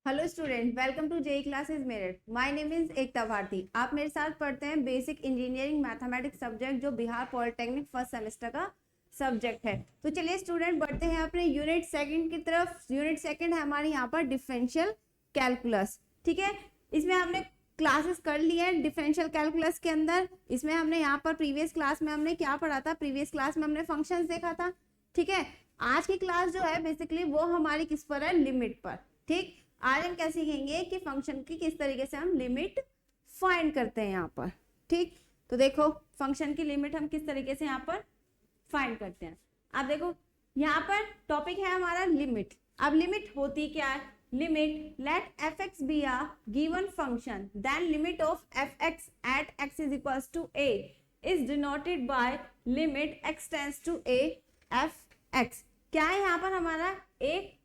Hello student, welcome to JE classes Meerut. My name is Ekta Bharti. आप मेरे साथ पढ़ते हैं बेसिक इंजीनियरिंग मैथमेटिक्स सब्जेक्ट, जो बिहार पॉलिटेक्निक फर्स्ट सेमेस्टर का सब्जेक्ट है। तो चलिए स्टूडेंट, बढ़ते हैं अपने यूनिट सेकंड की तरफ। यूनिट सेकंड है हमारी यहाँ पर डिफरेंशियल कैलकुलस। ठीक है, इसमें हमने क्लासेस कर ली है डिफरेंशियल कैलकुलस के अंदर। इसमें हमने यहाँ पर प्रीवियस क्लास में हमने क्या पढ़ा था? प्रीवियस क्लास में हमने फंक्शंस देखा था। ठीक है, आज की क्लास जो है बेसिकली वो हमारी किस पर है? लिमिट पर। ठीक, आज हम क्या सीखेंगे कि फंक्शन की किस तरीके से हम लिमिट फाइंड करते हैं यहाँ पर। ठीक, तो देखो फंक्शन की लिमिट हम किस तरीके से यहाँ पर फाइंड करते हैं। अब देखो यहाँ पर टॉपिक है हमारा लिमिट। अब लिमिट होती क्या है? Limit let F x be a given function then limit of f x at x is equals to a is denoted by limit x tends to a f x. क्या है यहाँ पर हमारा? एक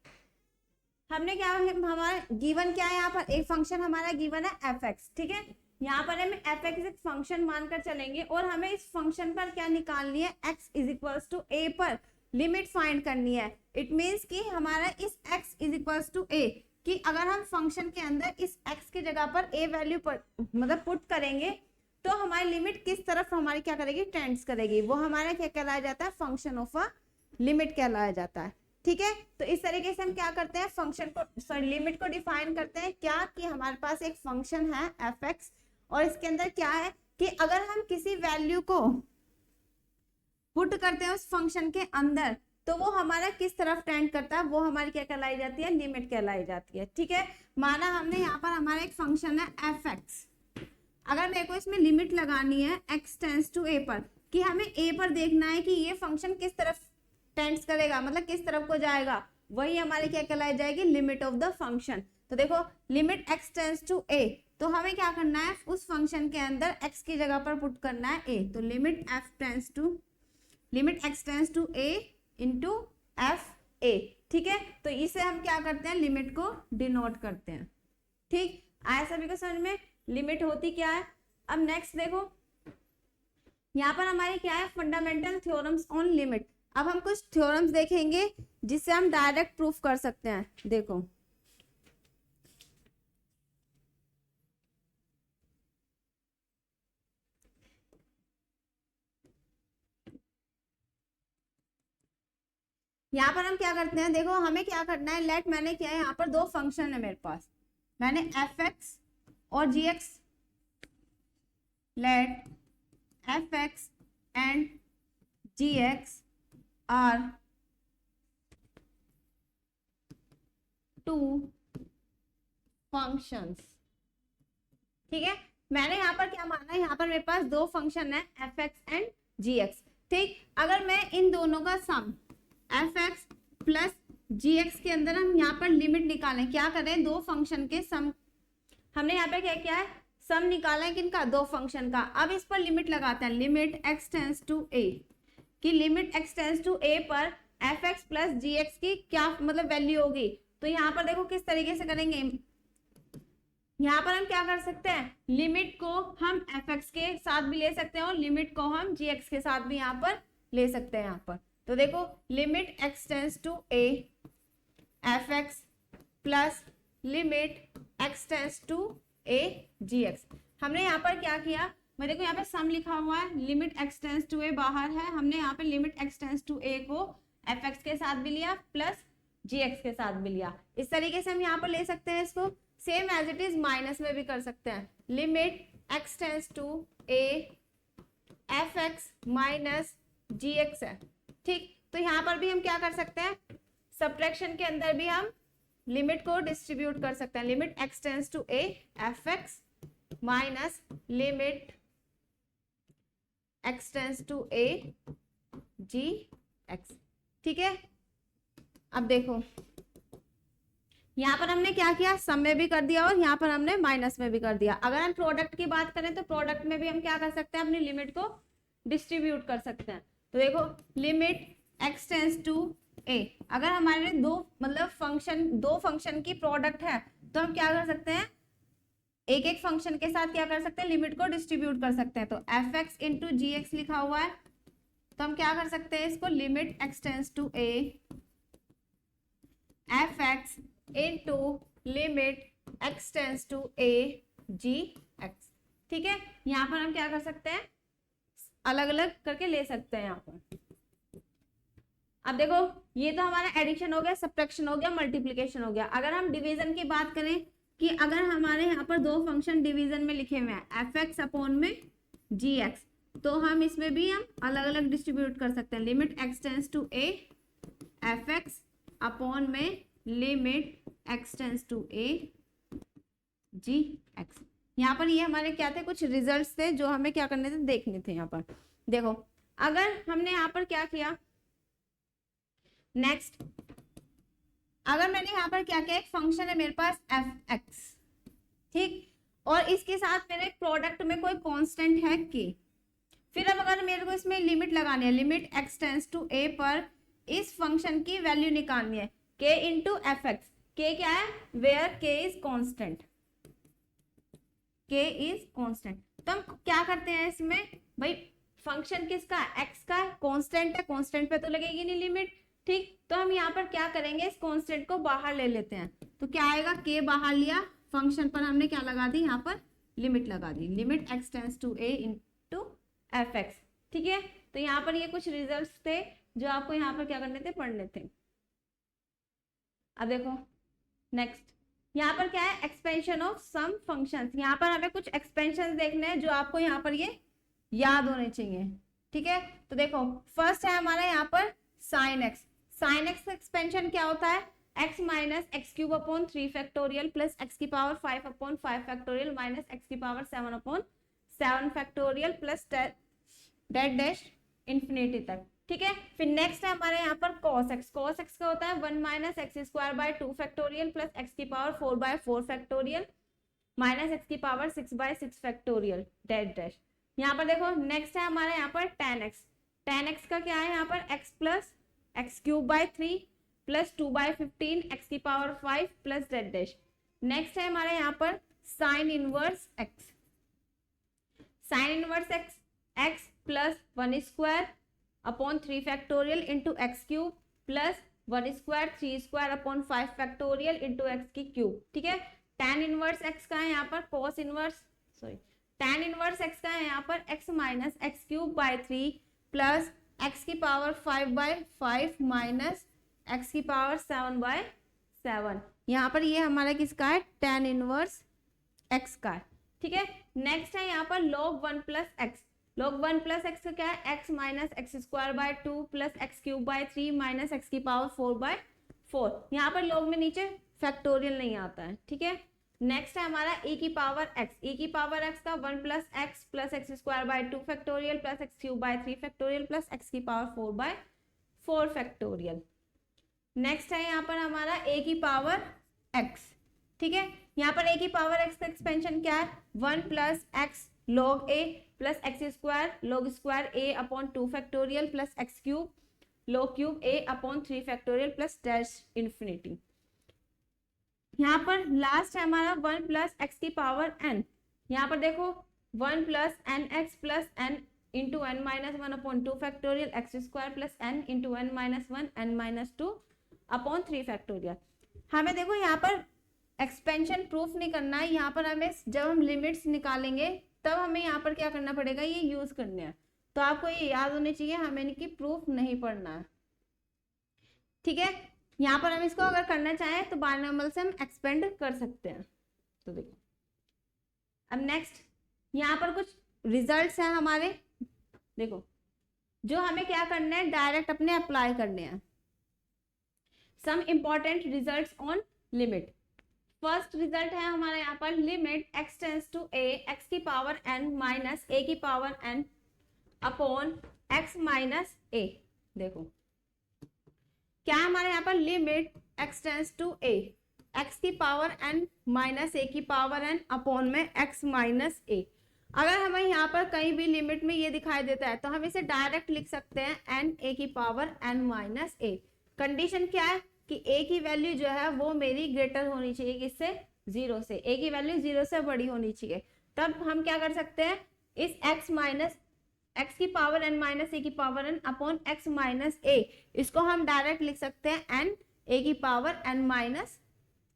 हमने क्या, हमारा गिवन क्या है यहाँ पर? एक फंक्शन हमारा गिवन है एफ एक्स। ठीक है, यहाँ पर हमें एफ एक्स एक फंक्शन मानकर चलेंगे और हमें इस फंक्शन पर क्या निकालनी है? एक्स इज इक्वल्स टू ए पर लिमिट फाइंड करनी है। इट मीन्स कि हमारा इस एक्स इज इक्वल्स टू ए कि अगर हम फंक्शन के अंदर इस एक्स की जगह पर ए वैल्यू पर मतलब पुट करेंगे तो हमारी लिमिट किस तरफ हमारी क्या करेगी? टेंड्स करेगी। वो हमारा क्या कहलाया जाता है? फंक्शन ऑफ अ लिमिट कहलाया जाता है। ठीक है, तो इस तरीके से हम क्या करते हैं? फंक्शन को सॉरी लिमिट को डिफाइन करते हैं। क्या कि हमारे पास एक फंक्शन है एफ एक्स और इसके अंदर क्या है कि अगर हम किसी वैल्यू को पुट करते हैं उस फंक्शन के अंदर तो वो हमारा किस तरफ टेंड करता है? वो हमारी क्या कहलाई जाती है? लिमिट कहलाई जाती है। ठीक है, माना हमने यहाँ पर हमारा एक फंक्शन है एफ एक्स। अगर मेरे को इसमें लिमिट लगानी है एक्स टेंड्स टू ए पर, कि हमें ए पर देखना है कि ये फंक्शन किस तरफ टेंड्स करेगा, मतलब किस तरफ को जाएगा, वही हमारी क्या कहलाई जाएगी? Limit of the function. तो देखो लिमिट एक्स टेंड्स टू ए, तो हमें क्या करना है? उस फंक्शन के अंदर एक्स की जगह पर पुट करना है ए। तो limit f tends to limit x tends to a into f a. ठीक है, तो इसे हम क्या करते हैं? लिमिट को डिनोट करते हैं। ठीक, आया सभी को समझ में? लिमिट होती क्या है? अब नेक्स्ट देखो, यहाँ पर हमारी क्या है? Fundamental theorems on limit. अब हम कुछ थ्योरम्स देखेंगे जिससे हम डायरेक्ट प्रूफ कर सकते हैं। देखो यहाँ पर हम क्या करते हैं? देखो हमें क्या करना है? लेट मैंने क्या है, यहाँ पर दो फंक्शन है मेरे पास। मैंने एफ एक्स और G X, let F x and ji X are two functions. ठीक है, मैंने यहाँ पर क्या माना है? यहाँ पर मेरे पास दो फंक्शन है f x and ji x. ठीक, अगर मैं इन दोनों का sum f x plus g x के अंदर हम यहाँ पर लिमिट निकालें, क्या करें? दो फंक्शन के सम। हमने यहाँ पे क्या किया है? सम निकाला है किनका? दो फंक्शन का। अब इस पर लिमिट लगाते हैं, लिमिट एक्स टेंड्स टू ए, कि लिमिट एक्स टेंड्स टू ए पर F x plus g x की क्या मतलब वैल्यू होगी। तो यहाँ पर देखो किस तरीके से करेंगे। यहाँ पर हम क्या कर सकते हैं? लिमिट को हम एफ एक्स के साथ भी ले सकते हैं और लिमिट को हम जी एक्स के साथ भी यहाँ पर ले सकते हैं। यहाँ पर तो देखो limit x tends to a f x plus limit x tends to a g x. हमने यहाँ पर क्या किया? मैं देखो यहाँ पे सम लिखा हुआ है, लिमिट एक्स टेंड्स टू ए बाहर है, हमने यहाँ पे लिमिट एक्स टेंड्स टू ए को एफ एक्स के साथ भी लिया प्लस जी एक्स के साथ भी लिया। इस तरीके से हम यहाँ पर ले सकते हैं इसको। Same as it is minus में भी कर सकते हैं, limit x tends to a f x minus g x है। ठीक, तो यहाँ पर भी हम क्या कर सकते हैं? सब्ट्रैक्शन के अंदर भी हम लिमिट को डिस्ट्रीब्यूट कर सकते हैं, limit x tends to a f x minus limit x tends to a g x. ठीक है, अब देखो यहाँ पर हमने क्या किया? सम में भी कर दिया और यहाँ पर हमने माइनस में भी कर दिया। अगर हम प्रोडक्ट की बात करें तो प्रोडक्ट में भी हम क्या कर सकते हैं? अपनी लिमिट को डिस्ट्रीब्यूट कर सकते हैं। तो देखो लिमिट एक्स टेंड्स टू ए, अगर हमारे दो मतलब दो फंक्शन की प्रोडक्ट है तो हम क्या कर सकते हैं? एक एक फंक्शन के साथ क्या कर सकते हैं? लिमिट को डिस्ट्रीब्यूट कर सकते हैं। तो एफ एक्स इंटू जी एक्स लिखा हुआ है, तो हम क्या कर सकते हैं? इसको limit x tends to a f x into limit x tends to a g x। ठीक है, यहाँ पर हम क्या कर सकते हैं, अलग अलग करके ले सकते हैं यहाँ पर। अब देखो ये तो हमारा एडिशन हो गया, सब्ट्रैक्शन हो गया, मल्टीप्लिकेशन हो गया। अगर हम डिवीजन की बात करें कि अगर हमारे यहाँ पर दो फंक्शन डिवीजन में लिखे हुए हैं एफ एक्स अपॉन में जी एक्स, तो हम इसमें भी हम अलग अलग डिस्ट्रीब्यूट कर सकते हैं। Limit x tends to a f x upon में limit x tends to a g x. यहाँ पर ये हमारे क्या थे, कुछ रिजल्ट्स थे जो हमें क्या करने थे, देखने थे। यहाँ पर देखो अगर हमने यहाँ पर क्या किया, नेक्स्ट अगर मैंने यहाँ पर क्या किया, एक फंक्शन है मेरे पास एफ एक्स, ठीक, और इसके साथ मेरे प्रोडक्ट में कोई कांस्टेंट है के। फिर अब अगर मेरे को इसमें लिमिट लगानी है, लिमिट एक्स टेंस टू ए पर इस फंक्शन की वैल्यू निकालनी है के इंटू एफ एक्स। के क्या है, वेयर के इज कांस्टेंट, के इज कांस्टेंट। तो हम क्या करते हैं इसमें, भाई फंक्शन किसका, एक्स का, कांस्टेंट है, कांस्टेंट पे तो लगेगी नहीं लिमिट, ठीक। तो हम यहाँ पर क्या करेंगे, इस कांस्टेंट को बाहर ले लेते हैं। तो क्या आएगा, के बाहर लिया, फंक्शन पर हमने क्या लगा दी, यहाँ पर लिमिट लगा दी, limit x tends to a into f x. ठीक है, तो यहाँ पर ये कुछ रिजल्ट्स थे जो आपको यहाँ पर क्या करने थे, पढ़ने थे। अब देखो नेक्स्ट, यहाँ पर क्या है, एक्सपेंशन ऑफ सम फंक्शंस। यहाँ पर हमें कुछ एक्सपेंशन देखने हैं जो आपको यहाँ पर ये याद होने चाहिए। ठीक है, तो देखो फर्स्ट है हमारा यहाँ पर sine x. Sine x expansion क्या होता है, x minus x cube upon 3 factorial plus x की power 5 upon 5 factorial minus x की power 7 upon 7 factorial plus dot dash infinity तक। ठीक है, फिर नेक्स्ट है हमारे यहाँ पर cos x। cos x का होता है 1 minus x square by 2 factorial plus x की power 4 by 4 factorial minus x की power 6 by 6 factorial dot dash. यहाँ पर देखो नेक्स्ट है हमारे यहाँ पर tan x। tan x का क्या है, यहाँ पर x plus x cube by 3 plus 2 by 15 x की power 5 plus dot dash. Next है हमारे यहाँ पर sine inverse x। Sine inverse x plus 1 square upon 3 factorial into x cube plus 1 square 3 square upon 5 factorial into x की cube. ठीक है, tan inverse x का है यहाँ पर cos inverse tan inverse x का है यहाँ पर x minus x cube by 3 plus x की पावर 5 बाय 5 माइनस एक्स की पावर 7 बाय 7। यहाँ पर ये हमारा किसका है, tan इनवर्स x का है। ठीक है, नेक्स्ट है यहाँ पर log 1 plus x. log 1 plus x का क्या है, x minus x square by 2 plus x cube by 3 minus x की पावर 4 बाय 4। यहाँ पर log में नीचे फैक्टोरियल नहीं आता है। ठीक है, नेक्स्ट है हमारा e की पावर x। e की पावर x का 1 plus x square by 2 factorial plus x cube by 3 factorial plus x की पावर 4 बाय 4 फैक्टोरियल। नेक्स्ट है यहाँ पर हमारा a की पावर x। ठीक है, यहाँ पर a की पावर x का एक्सपेंशन क्या है, 1 plus x log a plus x square log square a upon 2 factorial plus x cube log cube a upon 3 factorial plus dash infinity. यहाँ पर लास्ट है हमारा 1 प्लस एक्स की पावर n। यहाँ पर देखो 1 plus n x plus n into n minus 1 upon 2 factorial x square plus n into n minus 1 n minus 2 upon 3 factorial. हमें देखो यहाँ पर एक्सपेंशन प्रूफ नहीं करना है, यहाँ पर हमें जब हम लिमिट्स निकालेंगे तब हमें यहाँ पर क्या करना पड़ेगा, ये यूज करने हैं। तो आपको ये याद होनी चाहिए, हमें इनकी प्रूफ नहीं पढ़ना है। ठीक है, यहाँ पर हम इसको अगर करना चाहें तो बायनॉर्मल से हम एक्सपेंड कर सकते हैं। तो देखो अब नेक्स्ट यहाँ पर कुछ रिजल्ट्स हैं हमारे, देखो जो हमें क्या करना है, डायरेक्ट अपने अप्लाई करने हैं। Some important results on limit. First result है हमारे यहाँ पर limit x tends to a x की पावर n माइनस a की power n upon x minus a। देखो क्या है हमारे यहाँ पर, limit x tends to a x की पावर n माइनस a की पावर n अपॉन में x माइनस a। अगर हमें यहाँ पर कहीं भी लिमिट में ये दिखाई देता है तो हम इसे डायरेक्ट लिख सकते हैं n a की power n minus a। Condition क्या है कि a की वैल्यू जो है वो मेरी ग्रेटर होनी चाहिए किससे, 0 से। a की वैल्यू 0 से बड़ी होनी चाहिए। तब हम क्या कर सकते हैं, इस x माइनस x की पावर n माइनस a की power n upon x minus a, इसको हम डायरेक्ट लिख सकते हैं n a की पावर n माइनस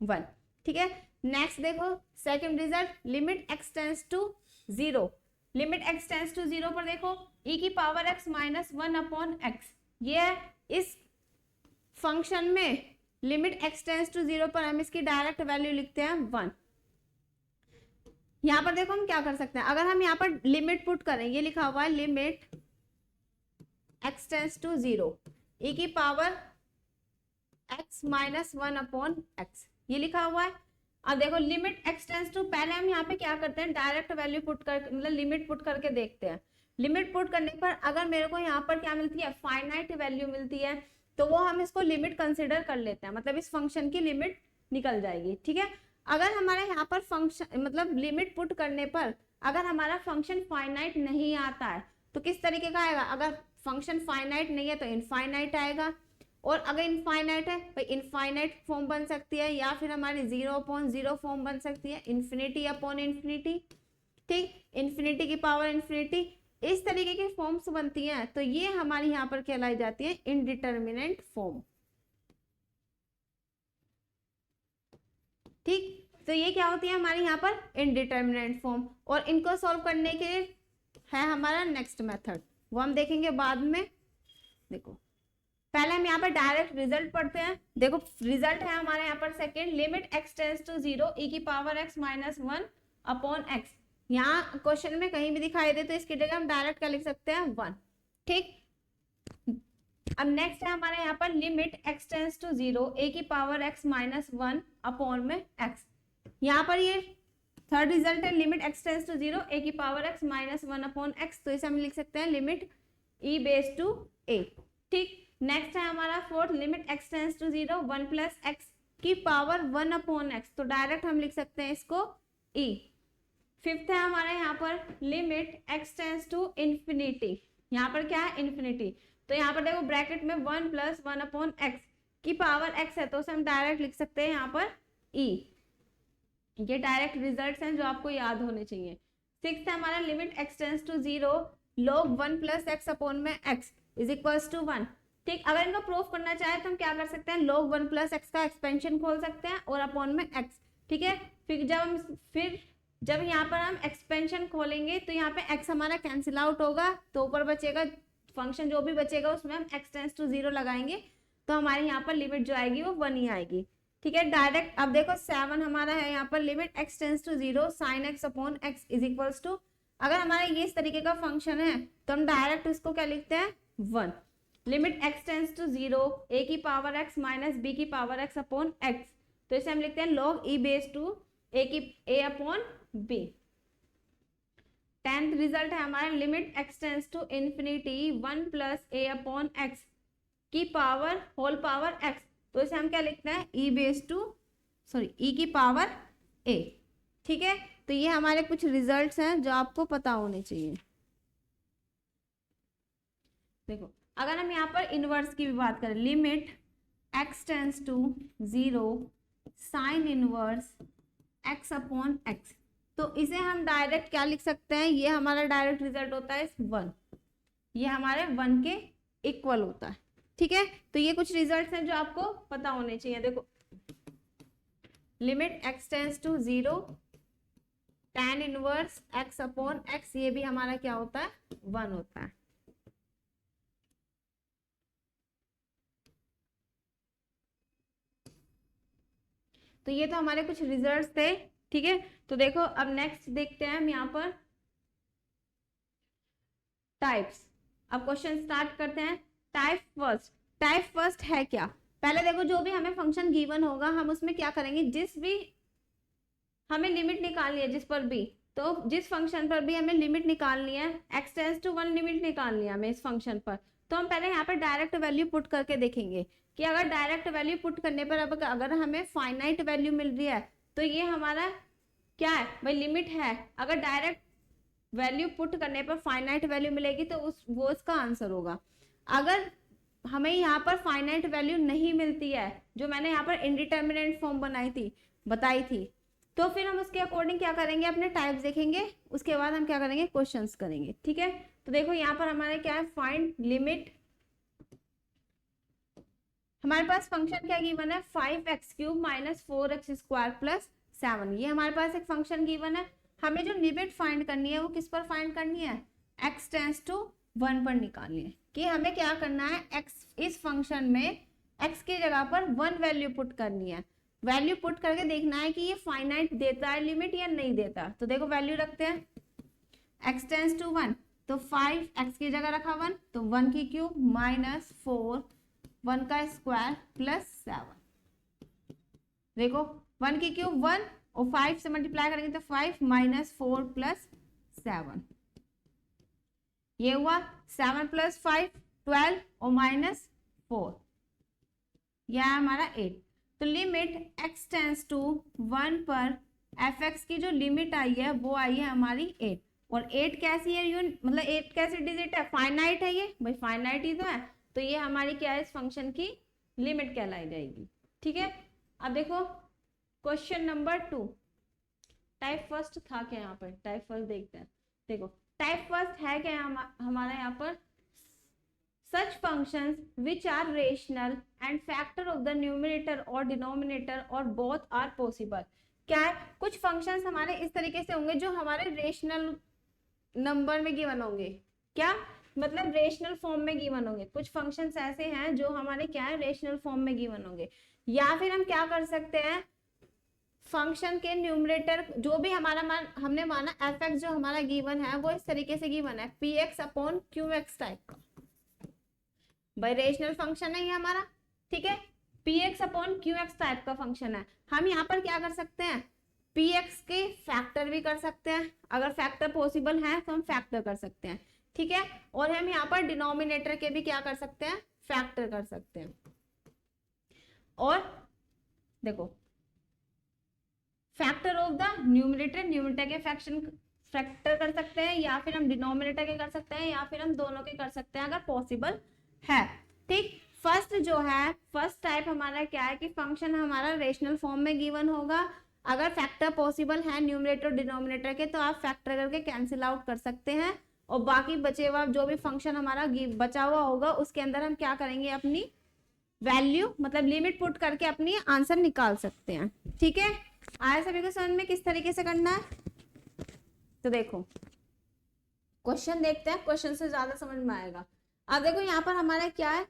1। ठीक है। नेक्स्ट देखो second result, limit x tends to 0, limit x tends to 0 पर देखो e की power x minus 1 upon x, ये है। इस फंक्शन में लिमिट एक्स टेंस टू 0 पर हम इसकी डायरेक्ट वैल्यू लिखते हैं 1। यहां पर देखो हम क्या कर सकते हैं, अगर हम यहाँ पर लिमिट पुट करें, ये लिखा हुआ है limit x tends to 0 e की power x minus 1 upon x, ये लिखा हुआ है। अब देखो लिमिट एक्स टेंस टू, पहले हम यहाँ पे क्या करते हैं, डायरेक्ट वैल्यू पुट कर, मतलब लिमिट पुट करके देखते हैं। लिमिट पुट करने पर अगर मेरे को यहाँ पर क्या मिलती है, फाइनाइट वैल्यू मिलती है, तो वो हम इसको लिमिट कंसिडर कर लेते हैं, मतलब इस फंक्शन की लिमिट निकल जाएगी। ठीक है। अगर हमारे यहाँ पर फंक्शन मतलब लिमिट पुट करने पर अगर हमारा फंक्शन फाइनाइट नहीं आता है तो किस तरीके का आएगा, अगर फंक्शन फाइनाइट नहीं है तो इनफाइनाइट आएगा, और अगर इनफाइनाइट है तो इनफाइनाइट फॉर्म बन सकती है, या फिर हमारी 0/0 फॉर्म बन सकती है, इन्फिनिटी अपॉन इन्फिनिटी, ठीक, इन्फिनिटी की पावर इन्फिनिटी, इस तरीके की फॉर्म्स बनती हैं। तो ये हमारी यहाँ पर कहलाई जाती है इनडिटर्मिनेंट फॉर्म। ठीक, तो ये क्या होती है हमारी यहाँ पर इनडिटर्मिनेंट फॉर्म, और इनको सॉल्व करने के लिए है हमारा नेक्स्ट मेथड, वो हम देखेंगे बाद में। देखो पहले हम यहाँ पर डायरेक्ट रिजल्ट पढ़ते हैं। देखो रिजल्ट है हमारे यहाँ पर second, limit x tends to 0 e की power x minus 1 upon x. यहाँ क्वेश्चन में कहीं भी दिखाई दे तो इसकी जगह हम डायरेक्ट क्या लिख सकते हैं 1। ठीक, अब नेक्स्ट है हमारे यहाँ पर limit x tends to 0 a की पावर x माइनस 1 अपॉन में x। यहाँ पर ये थर्ड रिजल्ट है limit x tends to 0 a की power x minus 1 upon x, तो इसे हम लिख सकते हैं limit e base to a। ठीक, नेक्स्ट है हमारा fourth, limit x tends to 0 1 plus x की पावर 1 अपॉन एक्स, तो डायरेक्ट हम लिख सकते हैं इसको e। फिफ्थ है हमारे यहाँ पर limit x tends to infinity, यहाँ पर क्या है इन्फिनिटी, तो यहाँ पर देखो ब्रैकेट में 1 प्लस 1 अपॉन एक्स की पावर x है, तो उसे हम डायरेक्ट लिख सकते हैं यहाँ पर e। ये डायरेक्ट रिजल्ट्स हैं जो आपको याद होने चाहिए। सिक्स्थ है हमारा limit x tends to 0 log 1 plus x upon में x इज इक्वल्स टू 1। ठीक, अगर इनको प्रूफ करना चाहे तो हम क्या कर सकते हैं, log 1 प्लस एक्स का एक्सपेंशन खोल सकते हैं और अपॉन में x। ठीक है, फिर जब यहाँ पर हम एक्सपेंशन खोलेंगे तो यहाँ पे x हमारा कैंसिल आउट होगा, तो ऊपर बचेगा फंक्शन जो भी बचेगा उसमें हम x टेंस टू 0 लगाएंगे, तो हमारे यहाँ पर लिमिट जो आएगी वो 1 ही आएगी। ठीक है, डायरेक्ट अब देखो 7 हमारा है यहाँ पर limit x tends to 0 sine x upon x is equals to, अगर हमारा ये इस तरीके का फंक्शन है तो हम डायरेक्ट इसको क्या लिखते हैं 1। Limit x tends to 0 a की पावर x माइनस b की पावर x अपॉन x, तो इसे हम लिखते हैं log e base to a upon b। 10th result है हमारा limit x tends to infinity 1 plus a upon x की पावर होल पावर x, तो इसे हम क्या लिखते हैं e की पावर a। ठीक है, तो ये हमारे कुछ रिजल्ट्स हैं जो आपको पता होने चाहिए। देखो अगर हम यहाँ पर इनवर्स की भी बात करें, limit x tends to 0 sine inverse x upon x, तो इसे हम डायरेक्ट क्या लिख सकते हैं, ये हमारा डायरेक्ट रिजल्ट होता है 1, ये हमारे 1 के इक्वल होता है। ठीक है, तो ये कुछ रिजल्ट्स हैं जो आपको पता होने चाहिए। देखो limit x tends to 0 tan inverse x upon x, ये भी हमारा क्या होता है 1 होता है। तो ये तो हमारे कुछ रिजल्ट्स थे। ठीक है, तो देखो अब नेक्स्ट देखते हैं हम यहाँ पर टाइप्स। अब क्वेश्चन स्टार्ट करते हैं। टाइप फर्स्ट है क्या, पहले देखो जो भी हमें फंक्शन गिवन होगा हम उसमें क्या करेंगे, जिस भी हमें लिमिट निकालनी है जिस पर भी, तो जिस फंक्शन पर भी हमें लिमिट निकालनी है x टेंस टू 1 लिमिट निकालनी है हमें इस फंक्शन पर, तो हम पहले यहाँ पर डायरेक्ट वैल्यू पुट करके देखेंगे कि अगर डायरेक्ट वैल्यू पुट करने पर अब अगर हमें फाइनाइट वैल्यू मिल रही है तो ये हमारा क्या है भाई लिमिट है। अगर डायरेक्ट वैल्यू पुट करने पर फाइनाइट वैल्यू मिलेगी तो वो इसका आंसर होगा। अगर हमें यहाँ पर फाइनाइट वैल्यू नहीं मिलती है, जो मैंने यहाँ पर इनडिटर्मिनेंट फॉर्म बताई थी, तो फिर हम उसके अकॉर्डिंग क्या करेंगे, अपने टाइप्स देखेंगे, उसके बाद हम क्या करेंगे क्वेश्चंस करेंगे। ठीक है, तो देखो यहाँ पर हमारे क्या है, फाइंड लिमिट हमारे पास फंक्शन क्या गिवन है, 5x³ माइनस 4x² प्लस 7। ये हमारे पास एक फंक्शन गिवन है। हमें जो लिमिट फाइंड करनी है वो किस पर फाइंड करनी है, x टेंड्स टू 1 पर निकालनी है। कि हमें क्या करना है, x इस फंक्शन में x की जगह पर 1 वैल्यू पुट करनी है। वैल्यू पुट करके देखना है कि ये फाइनाइट देता है लिमिट या नहीं देता। तो देखो वैल्यू रखते हैं, x टेंड्स टू 1, तो 5 x की जगह रखा 1, तो 1 की क्यूब माइनस 4 1 का स्क्वायर प्लस 7। देखो 1 की क्यूब 1 और 5 से मल्टीप्लाई करेंगे तो 5 माइनस 4 प्लस 7, ये हुआ 7 प्लस 5 12 और माइनस 4, यह है हमारा 8। तो लिमिट x टेंड्स टू 1 पर fx की जो लिमिट आई है वो आई है हमारी 8। और 8 कैसी है, मतलब 8 कैसी डिजिट है, फाइनाइट है। ये भाई फाइनाइट ही तो है, तो ये हमारी क्या है, इस फंक्शन की लिमिट कहलाई जाएगी। ठीक है, अब देखो क्वेश्चन नंबर 2, टाइप फर्स्ट था क्या यहाँ पर, टाइप फर्स्ट देखते हैं। देखो टाइप फर्स्ट है क्या हमारा यहाँ पर, such functions which are rational and factor of the numerator or denominator or both are possible। क्या है, कुछ फंक्शंस हमारे इस तरीके से होंगे जो हमारे रेशनल नंबर में गिवन होंगे। क्या मतलब रेशनल फॉर्म में गिवन होंगे। कुछ फंक्शंस ऐसे हैं जो हमारे क्या है, रेशनल फॉर्म में गिवन होंगे। या फिर हम क्या कर सकते हैं, फंक्शन के न्यूमरेटर जो भी हमारा हमने माना f(x) जो हमारा गिवन है वो इस तरीके से गिवन है, px अपॉन qx टाइप का। भाई रेशनल फंक्शन है ये हमारा, ठीक है, px अपॉन qx टाइप का फंक्शन है। हम यहाँ पर क्या कर सकते हैं, px के फैक्टर भी कर सकते हैं, अगर फैक्टर पॉसिबल है तो हम फैक्टर कर सकते हैं। ठीक है, और हम यहाँ पर डिनोमिनेटर के भी क्या कर सकते हैं, फैक्टर कर सकते हैं। और देखो factor of the numerator, numerator के फैक्टर कर सकते हैं, या फिर हम डिनोमिनेटर के कर सकते हैं, या फिर हम दोनों के कर सकते हैं अगर पॉसिबल है। ठीक, फर्स्ट जो है, फर्स्ट टाइप हमारा क्या है कि फंक्शन हमारा रेशनल फॉर्म में गिवन होगा, अगर फैक्टर पॉसिबल है न्यूमरेटर डिनोमिनेटर के तो आप फैक्टर करके कैंसिल आउट कर सकते हैं। और बाकी बचे हुआ जो भी फंक्शन हमारा बचा हुआ होगा उसके अंदर हम क्या करेंगे, अपनी वैल्यू मतलब लिमिट पुट करके अपनी आंसर निकाल सकते हैं। ठीक है, आया सभी को समझ में किस तरीके से करना है। तो देखो क्वेश्चन देखते हैं, क्वेश्चन से ज्यादा समझ में आएगा। अब देखो यहाँ पर हमारा क्या है,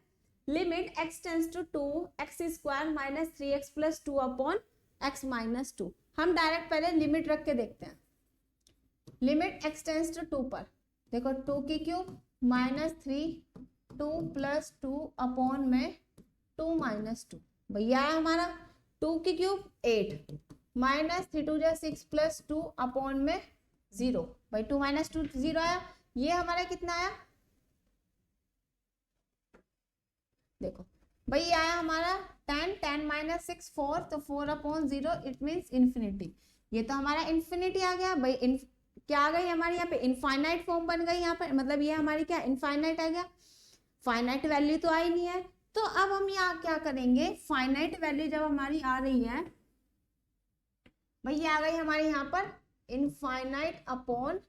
limit x tends to 2x² minus 3x plus 2 upon x minus 2। हम डायरेक्ट पहले लिमिट रख के देखते हैं। लिमिट x टेंड्स टू 2 पर देखो 2 की क्यूब माइनस 3 2 प्लस 2 अपॉन में 2 माइनस 2। भैया हमारा 2 की क्यूब 8 माइनस 3 2 6 प्लस 2 अपॉन में 0। भाई 2 माइनस 2 0 आया, ये हमारा कितना आया, देखो भाई आया हमारा 10 10 माइनस 6 4, तो 4 अपॉन 0 इट मीन्स इन्फिनिटी। ये तो हमारा इन्फिनिटी आ गया भाई, क्या आ गई हमारी यहाँ पे इनफाइनाइट फॉर्म बन गई यहाँ पर, मतलब ये हमारी क्या इनफाइनाइट आ गया, फाइनाइट वैल्यू तो आई नहीं है। तो अब हम यहाँ क्या करेंगे, फाइनाइट वैल्यू जब हमारी आ रही है भाई, ये आ गई हमारे यहाँ पर इनफाइनाइट अपॉन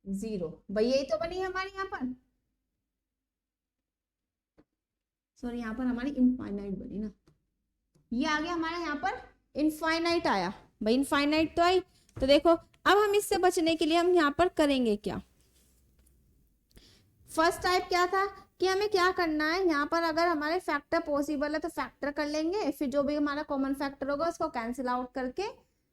0। भाई यही तो बनी हमारी यहाँ पर, सॉरी यहाँ पर हमारी इनफाइनाइट बनी ना, ये आ गया हमारे यहाँ पर इनफाइनाइट आया। भाई इनफाइनाइट तो आई। तो देखो अब हम इससे बचने के लिए हम यहाँ पर करेंगे क्या, फर्स्ट टाइप क्या था कि हमें क्या करना है, यहाँ पर अगर हमारे फैक्टर पॉसिबल है तो फैक्टर कर लेंगे, फिर जो भी हमारा कॉमन फैक्टर होगा उसको कैंसिल आउट करके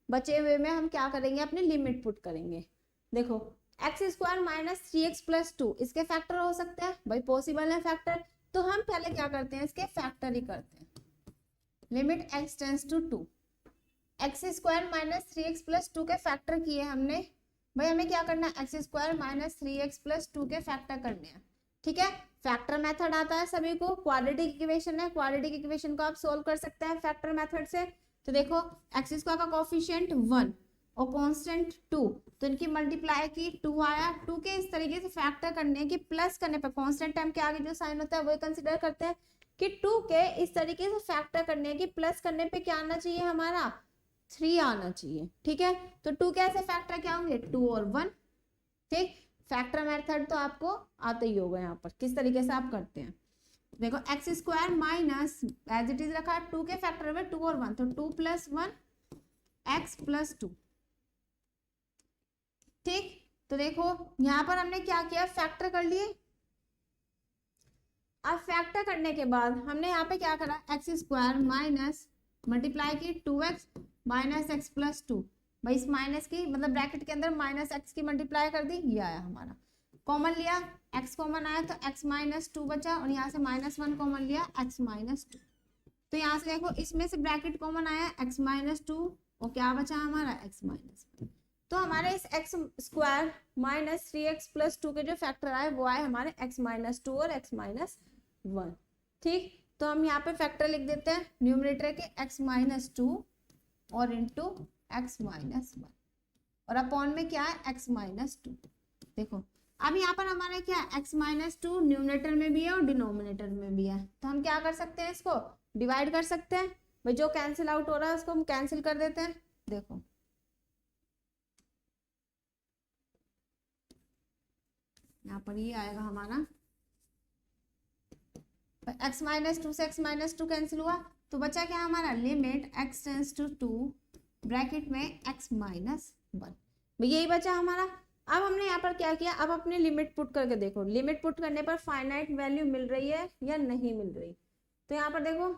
बचे हुए में हम क्या करेंगे, अपनी लिमिट पुट करेंगे। देखो x² माइनस 3x प्लस 2 इसके फैक्टर हो सकते हैं, भाई पॉसिबल है फैक्टर, तो हम पहले क्या करते हैं, इसके फैक्टर ही करते हैं। Limit x tends to 2, x² minus 3x plus 2 के फैक्टर किए हमने, भाई हमें क्या करना है, x² माइनस 3x प्लस 2 के फैक्टर करने हैं। ठीक है, फैक्टर मेथड आता है सभी को, क्वाड्रेटिक इक्वेशन है, क्वाड्रेटिक इक्वेशन को आप सोल्व कर सकते हैं फैक्टर मेथड से। तो देखो x² का कोफिशिएंट 1 और कांस्टेंट 2, तो इनकी मल्टीप्लाई की 2 आया। 2 के इस तरीके से फैक्टर करने की प्लस करने पर कांस्टेंट टर्म के आगे जो साइन होता है वो कंसीडर करते हैं कि 2 के इस तरीके से फैक्टर करने की प्लस करने पे क्या आना चाहिए, हमारा 3 आना चाहिए। ठीक है, तो 2 के ऐसे फैक्टर क्या होंगे, 2 और 1। ठीक, फैक्टर मेथड तो आपको आता ही होगा यहाँ पर किस तरीके से आप करते हैं। देखो x square minus as it is रखा है, 2 के फैक्टर में 2 और 1, तो 2 + 1 एक्स + 2। ठीक, तो देखो यहाँ पर हमने क्या किया, फैक्टर कर लिए। अब फैक्टर करने के बाद हमने यहाँ पे क्या करा, एक्स स्क्वायर माइनस मल्टीप्लाई की 2x माइनस एक्स + 2। भाई इस माइनस की मतलब ब्रैकेट के अंदर माइनस एक्स की मल्टीप्लाई कर दी, ये आया हमारा। कॉमन लिया, x कॉमन आया तो x - 2 बचा, और यहाँ से -1 कॉमन लिया, x - 2। तो यहाँ से देखो इसमें से ब्रैकेट कॉमन आया x - 2, और क्या बचा हमारा x - 1। तो हमारे इस एक्स स्क्वायर माइनस 3x + 2 के जो फैक्टर आए वो आए हमारे x - 2 और x - 1। ठीक, तो हम यहाँ पे फैक्टर लिख देते हैं न्यूमरेटर के x - 2 और इंटू x - 1, और अपॉन में क्या है x - 2। देखो अब यहाँ पर हमारा क्या है, x - 2 न्यूमरेटर में भी है और डिनोमिनेटर में भी है, तो हम क्या कर सकते हैं, इसको डिवाइड कर सकते हैं। भाई जो कैंसिल आउट हो रहा है उसको हम कैंसिल कर देते हैं। देखो यहाँ पर ये आएगा हमारा x - 2 से x - 2 कैंसिल हुआ, तो बचा क्या हमारा, limit x tends to 2 bracket में x - 1। यही बचा हमारा। अब हमने यहाँ पर क्या किया, अब अपने लिमिट पुट करके देखो, लिमिट पुट करने पर फाइनाइट वैल्यू मिल रही है या नहीं मिल रही। तो यहाँ पर देखो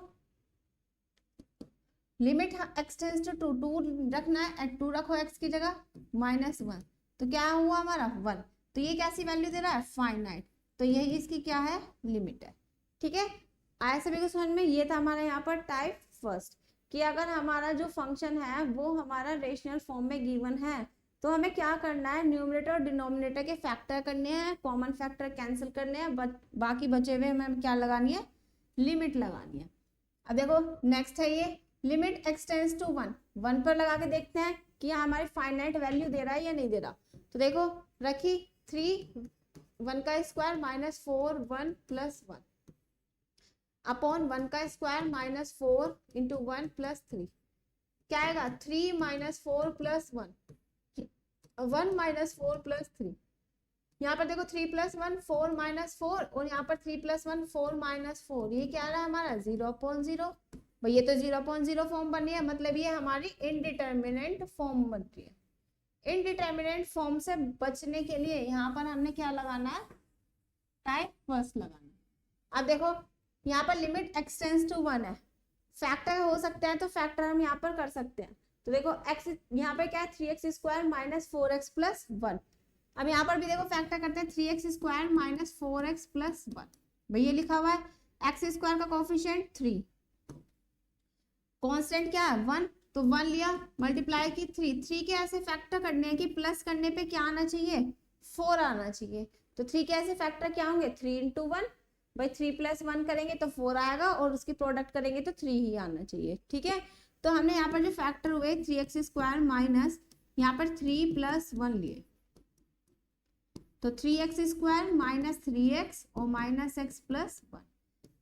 लिमिट x टेंड्स टू 2 रखना है, 2 रखो x की जगह -1, तो क्या हुआ हमारा 1। तो ये कैसी वैल्यू दे रहा है, फाइनाइट, तो यही इसकी क्या है, लिमिट है। ठीक है, आया सभी को समझ में। ये था हमारा यहाँ पर टाइप फर्स्ट, कि अगर हमारा जो फंक्शन है वो हमारा रेशनल फॉर्म में गिवन है तो हमें क्या करना है, न्यूमरेटर और डिनोमिनेटर के फैक्टर करने हैं, कॉमन फैक्टर कैंसिल करने हैं, बाकी बचे हुए हमें क्या लगानी है, लिमिट लगानी है। अब देखो नेक्स्ट है ये लिमिट x टेंड्स टू 1 पर लगा के देखते हैं कि हमारी फाइनाइट वैल्यू दे रहा है या नहीं दे रहा। तो देखो रखी 3 1 का स्क्वायर -4 1 + 1 अपॉन 1 का स्क्वायर -4 इंटू 1 + 3, क्या आएगा 3 - 4 + 1 1 - 4 + 3। यहाँ पर देखो 3 + 1 4 - 4, और यहाँ पर 3 + 1 4 - 4, ये क्या रहा हमारा 0/0। भाई ये तो 0/0 फॉर्म बनी है, मतलब ये हमारी इनडिटर्मिनेंट फॉर्म बन रही है। इनडिटर्मिनेंट फॉर्म से बचने के लिए यहाँ पर हमने क्या लगाना है, टाइप फर्स्ट लगाना है। अब देखो यहाँ पर लिमिट x टेंड्स टू 1 है, फैक्टर हो सकता है तो फैक्टर हम यहाँ पर कर सकते हैं। तो देखो x यहाँ पे क्या है, 3x स्क्वायर -4x + 1। अब यहाँ पर भी देखो फैक्टर करते हैं, 3x स्क्वायर -4x + 1। भाई ये लिखा हुआ है, एक्स स्क्वायर का कोफिशिएंट 3, कांस्टेंट क्या है 1, तो 1 लिया, मल्टीप्लाई की 3 के ऐसे फैक्टर करने हैं कि प्लस करने पे क्या आना चाहिए, 4 आना चाहिए। तो 3 के ऐसे फैक्टर क्या होंगे, 3 × 1। भाई 3 + 1 करेंगे तो 4 आएगा, और उसकी प्रोडक्ट करेंगे तो 3 ही आना चाहिए। ठीक है, तो हमने यहाँ पर जो फैक्टर हुए 3x स्क्वायर माइनस यहाँ पर 3 + 1 लिए, तो 3x स्क्वायर -3x और -x + 1।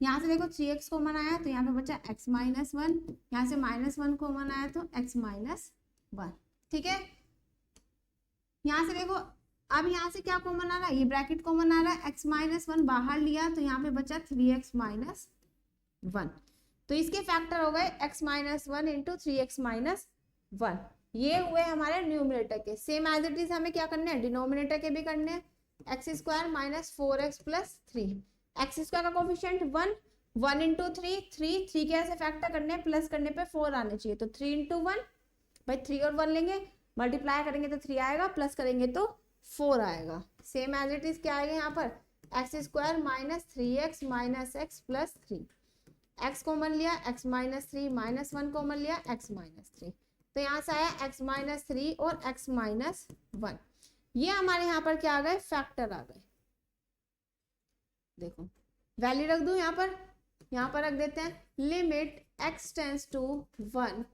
यहाँ से देखो 3x कॉमन आया तो यहाँ पे बचा x - 1, यहाँ से -1 कॉमन आया तो x - 1। ठीक है, यहाँ से देखो अब यहाँ से क्या कॉमन आ रहा है, ये ब्रैकेट कॉमन आ रहा है, x - 1 बाहर लिया तो यहाँ पे बचा 3x - 1। तो इसके फैक्टर हो गए x - 1 इंटू 3x - 1। ये हुए हमारे न्यूमरेटर के। सेम एज इट इज हमें क्या करने हैं, डिनोमिनेटर के भी करने हैं, x square -4x + 3। X square का कोफिशिएंट 1 1 इंटू 3 के ऐसे फैक्टर करने हैं, प्लस करने पे 4 आने चाहिए, तो 3 × 1। भाई 3 और 1 लेंगे, मल्टीप्लाई करेंगे तो 3 आएगा, प्लस करेंगे तो 4 आएगा। सेम एज इट इज क्या आएगा यहाँ पर, x square -3x - x + 3। x common लिया, x - 3 -1 कॉमन लिया, x - 3, तो यहाँ से आया x - 3 और x - 1। ये हमारे यहाँ पर क्या आ गए, फैक्टर आ गए। देखो वैल्यू रख दूं यहाँ पर रख देते हैं, limit x tends to 1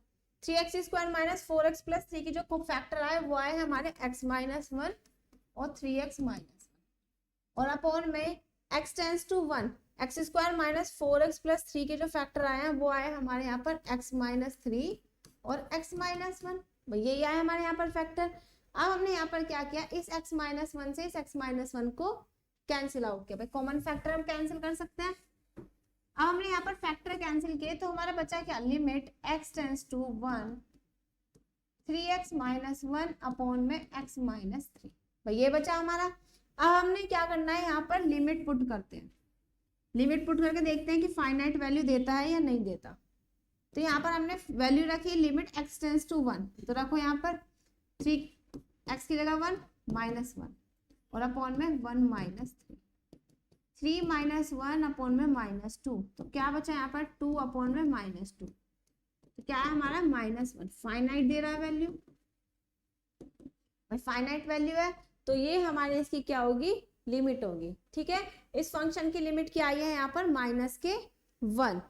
3x square -4x + 3 की जो फैक्टर आए वो आए हमारे x - 1 और 3x - 1, और अपॉन में x tends to 1 x square -4x + 3 के जो फैक्टर आए हैं वो आए हमारे यहाँ पर x - 3 और x - 1। यही आया हमारे यहाँ पर फैक्टर। अब हमने यहाँ पर क्या किया, इस x - 1 से इस x - 1 को कैंसिल आउट किया। भाई कॉमन फैक्टर हम कैंसिल कर सकते हैं, अब हमने यहाँ पर फैक्टर कैंसिल किए तो हमारा बचा क्या, limit x tends to 1 3x minus 1 upon में x माइनस 3। भाई ये बचा हमारा। अब हमने क्या करना है, यहाँ पर लिमिट पुट करते हैं। लिमिट पुट करके देखते हैं कि फाइनाइट वैल्यू देता है या नहीं देता। तो यहाँ पर हमने वैल्यू रखी लिमिट x टेंस टू 1, तो रखो यहाँ पर 3x की जगह 1 माइनस 1 और अपॉन में 1 माइनस 3, 3 माइनस 1 अपॉन में माइनस 2, तो क्या बचा यहाँ पर 2 अपॉन में माइनस 2, तो क्या है हमारा माइनस 1। फाइनाइट दे रहा है वैल्यू, फाइनाइट वैल्यू है तो ये हमारे इसकी क्या होगी, लिमिट होगी। ठीक है, इस फंक्शन की लिमिट क्या आई है यहाँ पर माइनस के 1।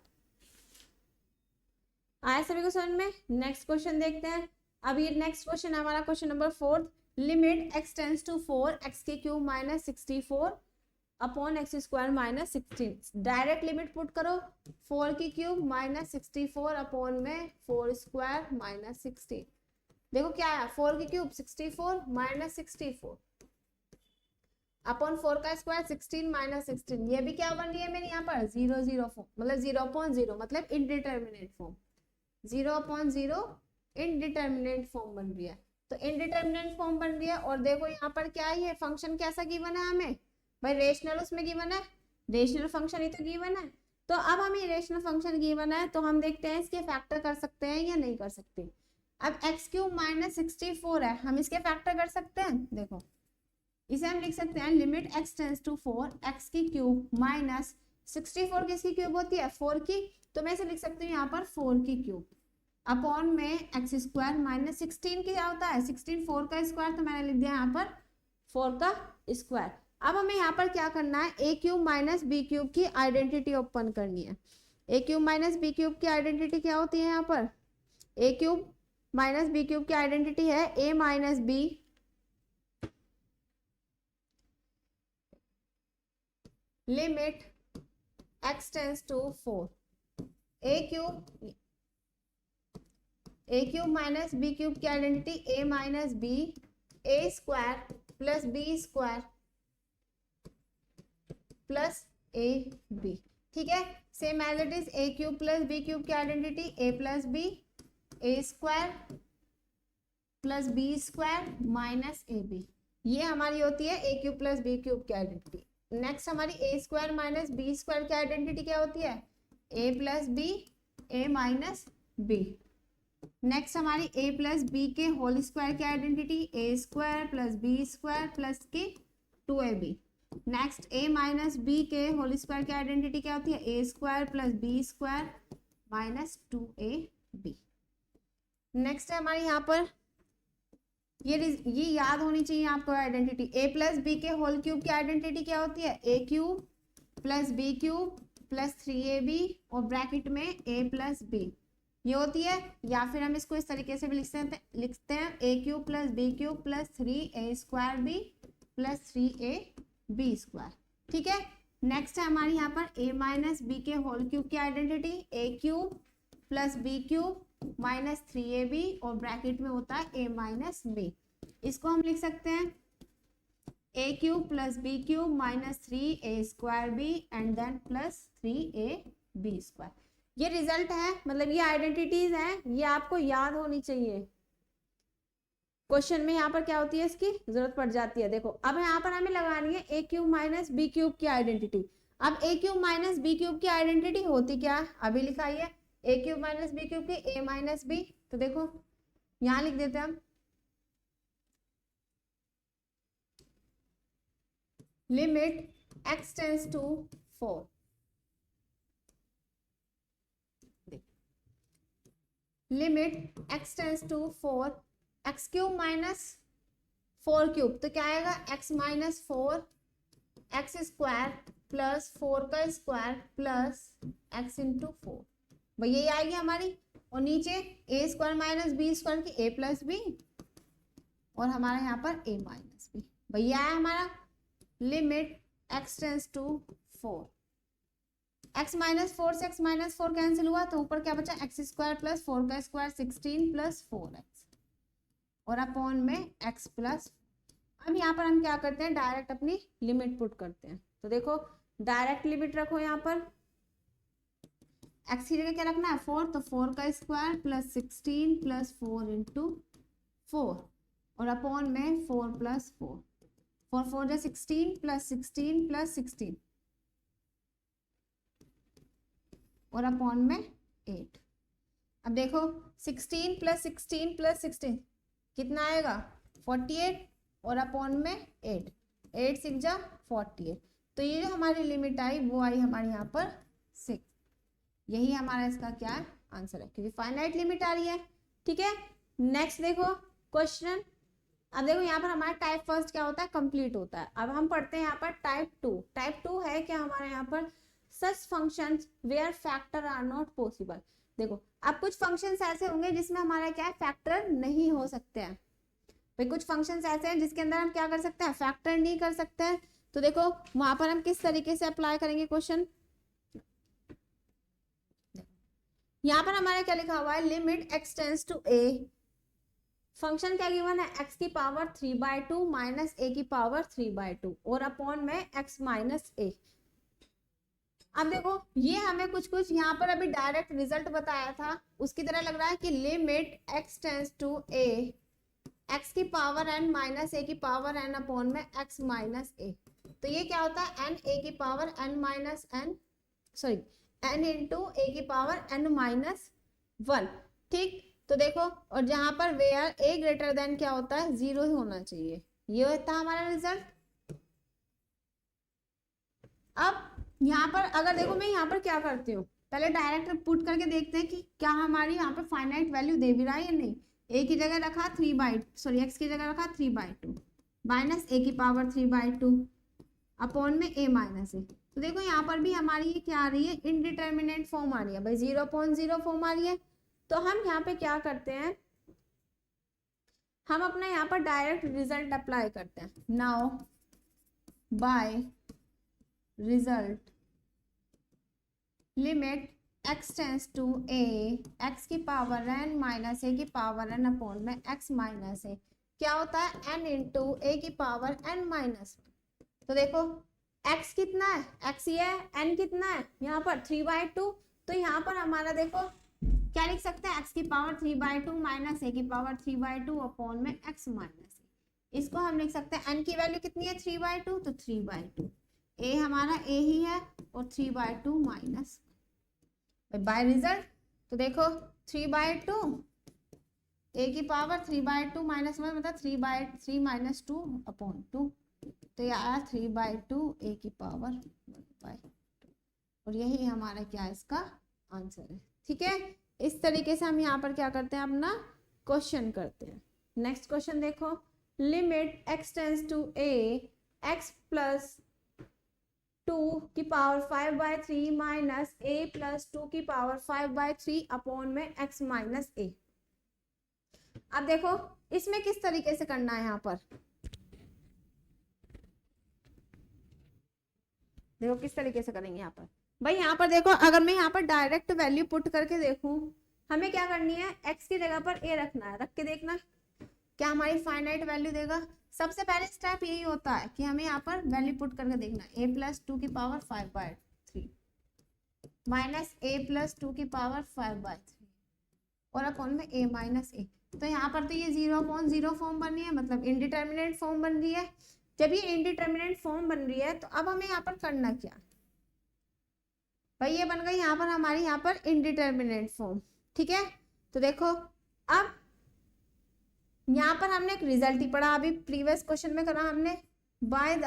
आया सभी को समझ में। नेक्स्ट क्वेश्चन देखते हैं। अब ये नेक्स्ट क्वेश्चन है हमारा question number 4, limit x tends to 4 x के cube minus 64 upon x square minus 16। Direct limit put करो, 4 की क्यूब माइनस 64 अपॉन में 4 स्क्वायर माइनस 16। देखो क्या है, 4 की क्यूब 64 माइनस 64 अपॉन 4 का स्क्वायर 16 माइनस 16। ये भी क्या बन रही है मेरे यहाँ पर 0 0 फॉर्म, मतलब 0/0 मतलब इनडिटर्मिनेट फॉर्म, 0/0 इनडिटर्मिनेट फॉर्म बन रही है। तो इनडिटर्मिनेट फॉर्म बन रही है और देखो यहाँ पर क्या है, ये फंक्शन कैसा गिवन है हमें, भाई रेशनल उसमें गिवन है, रेशनल फंक्शन ही तो गिवन है। तो अब हमें रेशनल फंक्शन गिवन है तो हम देखते हैं इसके फैक्टर कर सकते हैं या नहीं कर सकते। अब एक्स क्यूब माइनस 64 है, हम इसके फैक्टर कर सकते हैं। देखो इसे हम लिख सकते हैं limit x tends to 4 x की क्यूब माइनस 64 किसकी क्यूब होती है 4 की, तो मैं इसे लिख सकती हूँ यहाँ पर 4 की क्यूब अपॉन में एक्स स्क्वायर माइनस 16 की क्या होता है 16 4 का स्क्वायर, तो मैंने लिख दिया यहाँ पर 4 का स्क्वायर। अब हमें यहाँ पर क्या करना है, A cube minus B cube की आइडेंटिटी ओपन करनी है। A cube minus B cube की आइडेंटिटी क्या होती है, यहाँ पर A cube minus B cube की आइडेंटिटी है A minus B limit x tends to 4 A cube minus B cube की identity A minus B A square plus B square plus A B. ठीक है, same as it is A cube plus B cube की identity A plus B A square plus B square minus A B, ये हमारी होती है A cube plus B cube की identity. Next हमारी A square minus B square की identity क्या होती है A plus B A minus B. Next हमारी ए प्लस बी के होल स्क्वायर की identity A square plus B square plus की 2ab। Next A minus B के होल स्क्वायर की आइडेंटिटी क्या होती है A square plus B square minus 2ab। Next है हमारी यहाँ पर ये याद होनी चाहिए आपको आइडेंटिटी, ए प्लस बी के होल क्यूब की आइडेंटिटी क्या होती है A cube plus B cube plus 3ab और ब्रैकेट में ए प्लस बी ये होती है। या फिर हम इसको इस तरीके से भी लिखते हैं A cube plus B cube plus 3a square B plus 3ab square. ठीक है, नेक्स्ट है हमारी यहाँ पर ए माइनस बी के होल क्यूब की identity A cube plus B cube minus 3ab और ब्रैकेट में होता है ए माइनस बी। इसको हम लिख सकते हैं A cube plus B cube minus 3a square B and then plus 3ab square. ये रिजल्ट है, मतलब ये आइडेंटिटीज हैं, ये आपको याद होनी चाहिए। क्वेश्चन में यहाँ पर क्या होती है इसकी जरूरत पड़ जाती है। देखो अब यहाँ पर हमें लगानी है A cube minus B cube की आइडेंटिटी। अब ए क्यूब माइनस बी क्यूब की आइडेंटिटी होती क्या है, अभी लिखा है A cube minus B cube की ए माइनस बी। तो देखो यहाँ लिख देते हैं हम limit x tends to 4 limit x tends to 4 x cube minus 4 cube, तो क्या आएगा x minus 4 x square plus 4 का स्क्वायर प्लस x इंटू 4, भाई यही आएगी हमारी। और नीचे ए स्क्वायर माइनस बी स्क्वायर की ए प्लस बी और हमारा यहाँ पर ए माइनस बी, भाई ये आया हमारा limit x tends to 4। x minus 4 से x माइनस 4 कैंसिल हुआ तो ऊपर क्या बचा एक्स स्क्वायर प्लस 4 का स्क्वायर 16 प्लस 4x और अपॉन में x प्लस। अब यहाँ पर हम क्या करते हैं डायरेक्ट अपनी लिमिट पुट करते हैं। तो देखो डायरेक्ट लिमिट रखो यहाँ पर एक्स की जगह क्या रखना है 4, तो 4 का स्क्वायर प्लस 16 प्लस 4 इंटू 4 और अपॉन में 4 प्लस 4, 4 4 जो 16 प्लस 16 प्लस 16 और अपॉन में 8। अब देखो 16 प्लस 16 प्लस 16 कितना आएगा 48 और अपॉन में 8, 8 6 जा 48। तो ये जो हमारी लिमिट आई वो आई हमारे यहाँ पर 6। यही हमारा इसका क्या है आंसर है, क्योंकि फाइनाइट लिमिट आ रही है। ठीक है, नेक्स्ट देखो क्वेश्चन। अब देखो यहाँ पर हमारा टाइप फर्स्ट क्या होता है कंप्लीट होता है। अब हम पढ़ते हैं यहाँ पर टाइप टू। टाइप टू है क्या हमारे यहाँ पर such functions where factor are not possible. देखो अब कुछ फंक्शंस ऐसे होंगे जिसमें हमारा क्या है फैक्टर नहीं हो सकते हैं। भाई कुछ फंक्शंस ऐसे हैं जिसके अंदर हम क्या कर सकते हैं फैक्टर नहीं कर सकते हैं। तो देखो वहां पर हम किस तरीके से अप्लाई करेंगे क्वेश्चन। यहाँ पर हमारा क्या लिखा हुआ है limit x tends to a, function क्या गिवन है x की पावर 3/2 माइनस a की पावर 3/2 और अपॉन में x माइनस a। अब देखो ये हमें कुछ कुछ यहाँ पर अभी डायरेक्ट रिजल्ट बताया था उसकी तरह लग रहा है कि limit x tends to a x की पावर n माइनस a की पावर n अपॉन में x माइनस a। तो ये क्या होता है n a की power n minus n sorry n into a की पावर n माइनस 1। ठीक, तो देखो और जहां पर वेयर a ग्रेटर देन क्या होता है 0 ही होना चाहिए। ये होता है हमारा रिजल्ट। अब यहाँ पर अगर देखो मैं यहाँ पर क्या करती हूँ पहले डायरेक्ट पुट करके देखते हैं कि क्या हमारी यहाँ पर फाइनाइट वैल्यू दे भी रहा है या नहीं। a की जगह रखा x की जगह रखा 3/2 माइनस a की पावर 3/2 अपॉन में a माइनस a। तो देखो यहाँ पर भी हमारी ये क्या आ रही है इनडिटर्मिनेट फॉर्म आ रही है भाई 0.0 फॉर्म आ रही है। तो हम यहाँ पे क्या करते हैं हम अपना यहाँ पर डायरेक्ट रिजल्ट अप्लाई करते हैं। Now by result limit x tends to a x की पावर n माइनस a की पावर n अपॉन में x माइनस a क्या होता है n इंटू a की पावर n माइनस 1। तो देखो x कितना है x ये है n कितना है यहाँ पर 3/2। तो यहाँ पर हमारा देखो क्या लिख सकते हैं x की पावर 3/2 माइनस a की पावर 3/2 अपॉन में x माइनस a। इसको हम लिख सकते हैं n की वैल्यू कितनी है 3/2 तो 3/2 a हमारा a ही है और 3/2 माइनस बाय रिजल्ट। तो देखो 3/2 a की पावर 3/2 माइनस 1 मतलब 3/3 माइनस 2 अपॉन 2। तो ये आया 3/2 a की पावर 1/2 और यही हमारा क्या है इसका आंसर है। ठीक है, इस तरीके से हम यहाँ पर क्या करते हैं अपना क्वेश्चन करते हैं। नेक्स्ट क्वेश्चन देखो limit x tends to a x plus 2 की पावर 5/3 माइनस a प्लस 2 की पावर 5/3 अपॉन में x माइनस a। अब देखो इसमें किस तरीके से करना है यहाँ पर देखो किस तरीके से करेंगे यहाँ पर भाई यहाँ पर देखो अगर मैं यहाँ पर डायरेक्ट वैल्यू पुट करके देखूं हमें क्या करनी है x की जगह पर a रखना है। रख के देखना क्या हमारी फाइनाइट वैल्यू देगा। सबसे पहले स्टेप यही होता है कि हमें यहाँ पर वैल्यू पुट करके देखना a प्लस 2 की पावर 5/3 माइनस a प्लस 2 की पावर 5/3 और अपॉन में a माइनस a। तो यहाँ पर तो ये 0.0 फॉर्म बन रही है मतलब इनडिटर्मिनेट फॉर्म बन रही है। जब ये इनडिटर्मिनेट फॉर्म बन रही है तो अब हमें यहाँ पर करना क्या भाई ये बन गई यहाँ पर हमारी यहाँ पर इनडिटर्मिनेट फॉर्म। ठीक है, तो देखो अब यहाँ पर हमने एक रिजल्ट ही पढ़ा अभी प्रीवियस क्वेश्चन में करा हमने बाय द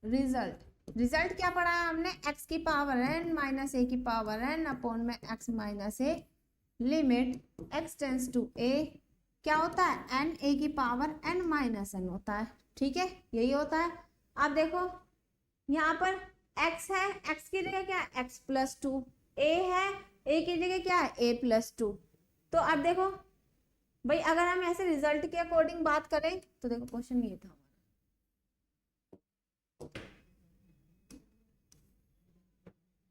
रिजल्ट क्या पढ़ा है हमने x की पावर n माइनस a की पावर n अपॉन में x minus a limit x tends to a क्या होता है n a की पावर n माइनस n होता है। ठीक है, यही होता है। अब देखो यहाँ पर x है x की जगह क्या है x प्लस 2 a है a की जगह क्या है a प्लस 2। तो अब देखो भाई अगर हम ऐसे रिजल्ट के अकॉर्डिंग बात करें तो देखो क्वेश्चन ये था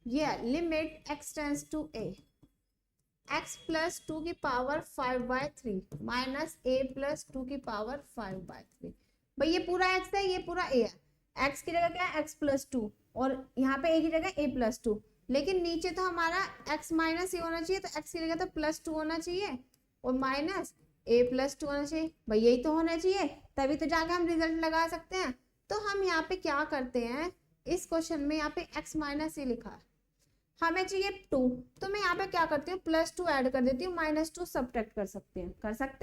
ये limit x tends to a x plus 2 की पावर 5/3 माइनस a प्लस 2 की पावर 5/3। भाई ये पूरा x है ये पूरा a है x की जगह क्या है x प्लस 2 और यहाँ पे ए की जगह a+2, लेकिन नीचे तो हमारा x माइनस ए होना चाहिए, तो x की जगह तो +2 होना चाहिए और माइनस a+2 होना चाहिए। भाई यही तो होना चाहिए, तभी तो जाके हम रिजल्ट लगा सकते हैं। तो हम यहाँ पे क्या करते हैं, इस क्वेश्चन में यहाँ पे x माइनस ए लिखा है, हमें चाहिए 2, तो मैं यहाँ पे क्या करती हूँ +2 ऐड कर देती हूँ, -2 सब्ट्रैक्ट कर सकते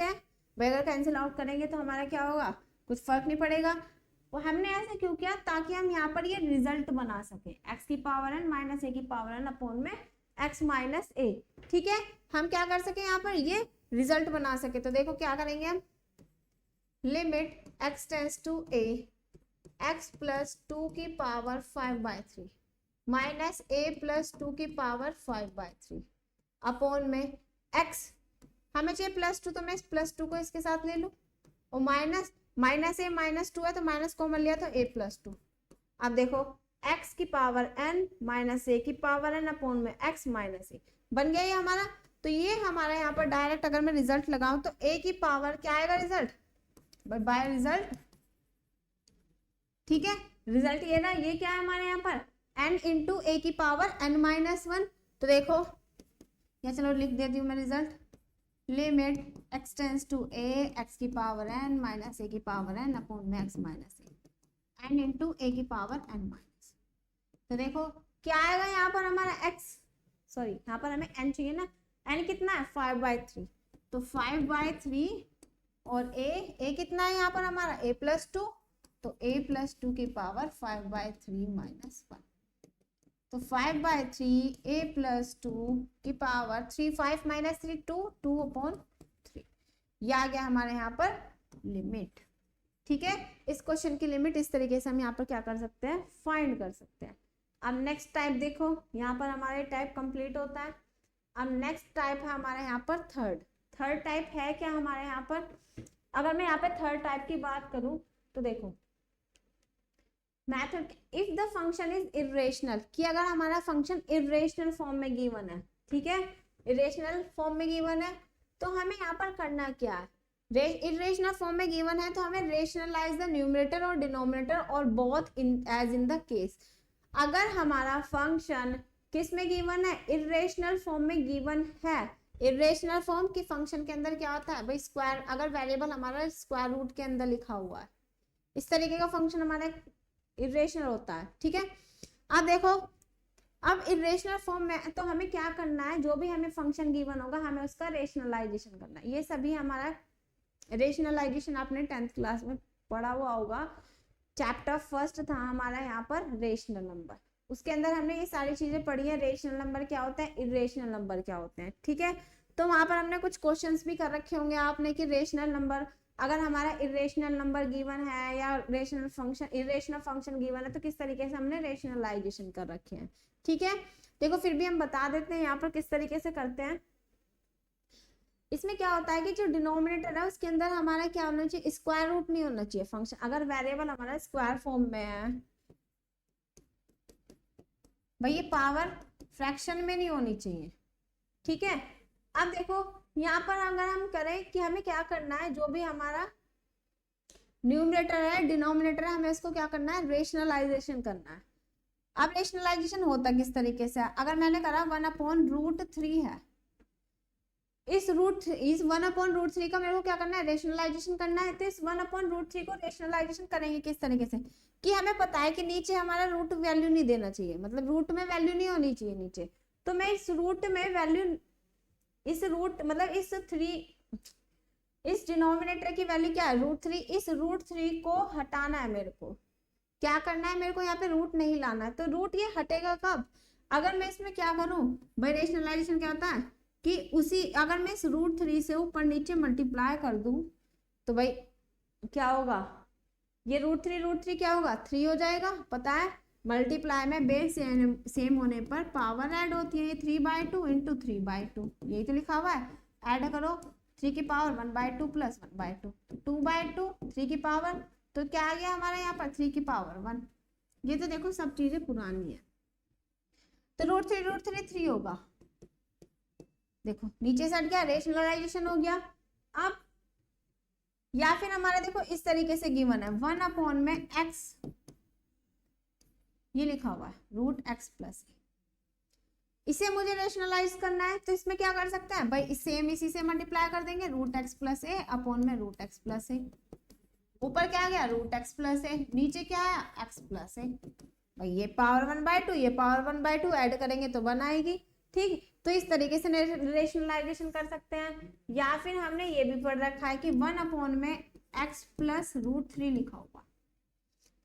हैं, भाई अगर कैंसिल आउट करेंगे तो हमारा क्या होगा, कुछ फर्क नहीं पड़ेगा। वो हमने ऐसे क्यों किया, ताकि हम यहाँ पर ये रिजल्ट बना सके, x की पावर n माइनस ए की पावर n अपॉन में x माइनस ए। ठीक है, हम क्या कर सके यहाँ पर ये रिजल्ट बना सके। तो देखो क्या करेंगे हम, limit x tends to a x+2 की पावर 5/3 माइनस a+2 की पावर 5/3 अपॉन में x, हमें चाहिए +2, तो मैं इस +2 को इसके साथ ले लूं, और माइनस a -2 है तो माइनस कॉमन लिया तो a+2। अब देखो x की पावर n माइनस a की पावर n अपॉन में x माइनस ए बन गया ये हमारा। तो ये हमारा यहाँ पर डायरेक्ट अगर मैं रिजल्ट लगाऊं तो a की पावर क्या आएगा रिजल्ट, बाय रिजल्ट। ठीक है, रिजल्ट ये ना, ये क्या है हमारे यहाँ पर n इंटू ए की पावर n-1। तो देखो या चलो लिख देती हूँ मैं result, limit x tends to a x की पावर n माइनस ए की पावर n अपॉन में x minus a n into a की पावर n माइनस। तो देखो क्या आएगा यहाँ पर हमारा x, सॉरी यहाँ पर हमें n चाहिए ना, n कितना है 5/3, तो 5/3 और a कितना है यहाँ पर हमारा a+2, तो a+2 की पावर 5/3 माइनस 1, तो 5/3 a+2 की पावर 3, 5 माइनस 3 2, 2/3, ये आ गया हमारे यहाँ पर लिमिट। ठीक है, इस क्वेश्चन की लिमिट इस तरीके से हम यहाँ पर क्या कर सकते हैं, फाइंड कर सकते हैं। अब नेक्स्ट टाइप देखो, यहाँ पर हमारे टाइप कंप्लीट होता है। अब नेक्स्ट टाइप है हमारे यहाँ पर थर्ड टाइप है क्या हमारे यहाँ पर, अगर मैं यहाँ पे थर्ड टाइप की बात करूं तो देखो method, if the function is irrational, कि अगर हमारा फंक्शन इरेशनल फॉर्म में गिवन है, ठीक है, इरेशनल फॉर्म में गिवन है, तो हमें यहाँ पर करना क्या है, इरेशनल फॉर्म में गिवन है तो हमें रेशनलाइज द न्यूमरेटर और डिनोमिनेटर और both in as in the case. अगर हमारा फंक्शन किस में गिवन है, इरेशनल फॉर्म में गिवन है। इरेशनल फॉर्म की फंक्शन के अंदर क्या होता है भाई, स्क्वायर, अगर वेरिएबल हमारा स्क्वायर रूट के अंदर लिखा हुआ है, इस तरीके का फंक्शन हमारा इरेशनल होता है। ठीक है, अब देखो, अब इरेशनल फॉर्म में तो हमें क्या करना है, जो भी हमें फंक्शन गिवन होगा हमें उसका रेशनलाइजेशन करना है। ये सभी हमारा रेशनलाइजेशन आपने 10th क्लास में पढ़ा हुआ होगा, चैप्टर फर्स्ट था हमारा यहाँ पर रेशनल नंबर, उसके अंदर हमने ये सारी चीजें पढ़ी है, रेशनल नंबर क्या होता है, इरेशनल नंबर क्या होते हैं। ठीक है, तो वहां पर हमने कुछ क्वेश्चंस भी कर रखे होंगे आपने कि रेशनल नंबर, अगर हमारा इरेशनल नंबर गिवन है या rational function, irrational function given है तो किस तरीके से हमने रेशनलाइजेशन कर रखे हैं। ठीक है, देखो फिर भी हम बता देते हैं यहाँ पर किस तरीके से करते हैं। इसमें क्या होता है कि जो डिनोमिनेटर है उसके अंदर हमारा क्या होना चाहिए, स्क्वायर रूट नहीं होना चाहिए फंक्शन, अगर वेरिएबल हमारा स्क्वायर फॉर्म में है भाई, ये पावर फ्रैक्शन में नहीं होनी चाहिए। ठीक है, अब देखो यहाँ पर अगर हम करें कि हमें क्या करना है, जो भी हमारा न्यूमरेटर है डिनोमिनेटर है, हमें इसको क्या करना है, रेशनलाइजेशन करना है। अब रेशनलाइजेशन होता किस तरीके से है, अगर मैंने करा 1/√3 है, इस 1/√3 का मेरे को क्या करना है, रेशनलाइजेशन करना है। तो इस 1/√3 को रेशनलाइजेशन करेंगे किस तरीके से, कि हमें पता है कि नीचे हमारा रूट वैल्यू नहीं देना चाहिए, मतलब रूट में वैल्यू नहीं होनी चाहिए नीचे, तो मैं इस रूट में वैल्यू, इस रूट मतलब इस डिनोमिनेटर की वैल्यू क्या है, √3, इस √3 को हटाना है मेरे को, क्या करना है मेरे को यहाँ पे रूट नहीं लाना है। तो रूट ये हटेगा कब, अगर मैं इसमें क्या करूं भाई, रेशनलाइजेशन क्या होता है कि उसी, अगर मैं इस √3 से ऊपर नीचे मल्टीप्लाई कर दूं तो भाई क्या होगा, ये √3 क्या होगा, 3 हो जाएगा। पता है मल्टीप्लाई में बेस सेम होने पर पावर ऐड होती है, ये 3/2 इंटू 3/2, यही तो लिखा हुआ है, ऐड करो 3 की पावर 1/2 प्लस 1/2, 2/2 3 की पावर, तो क्या आ गया हमारा यहाँ पर 3 की पावर 1। ये तो देखो सब चीजें पुरानी है, तो √3 3 होगा, देखो नीचे से हट गया, रेशनलाइजेशन हो गया। अब या फिर हमारा देखो इस तरीके से गिवन है 1 अपॉन में x ये लिखा हुआ है रूट एक्स प्लस ए। इसे मुझे रेशनलाइज करना है तो इसमें क्या कर सकते हैं भाई, सेम इसी से मल्टीप्लाई कर देंगे, रूट एक्स प्लस ए अपॉन में रूट एक्स प्लस ए। ऊपर क्या आ गया रूट एक्स प्लस ए, नीचे क्या है एक्स प्लस ए। भाई ये पावर 1/2 ये पावर 1/2 ऐड करेंगे तो 1 आएगी। ठीक, तो इस तरीके से रेशनलाइजेशन कर सकते हैं। या फिर हमने ये भी पढ़ रखा है कि 1 अपॉन में एक्स प्लस रूट 3 लिखा हुआ,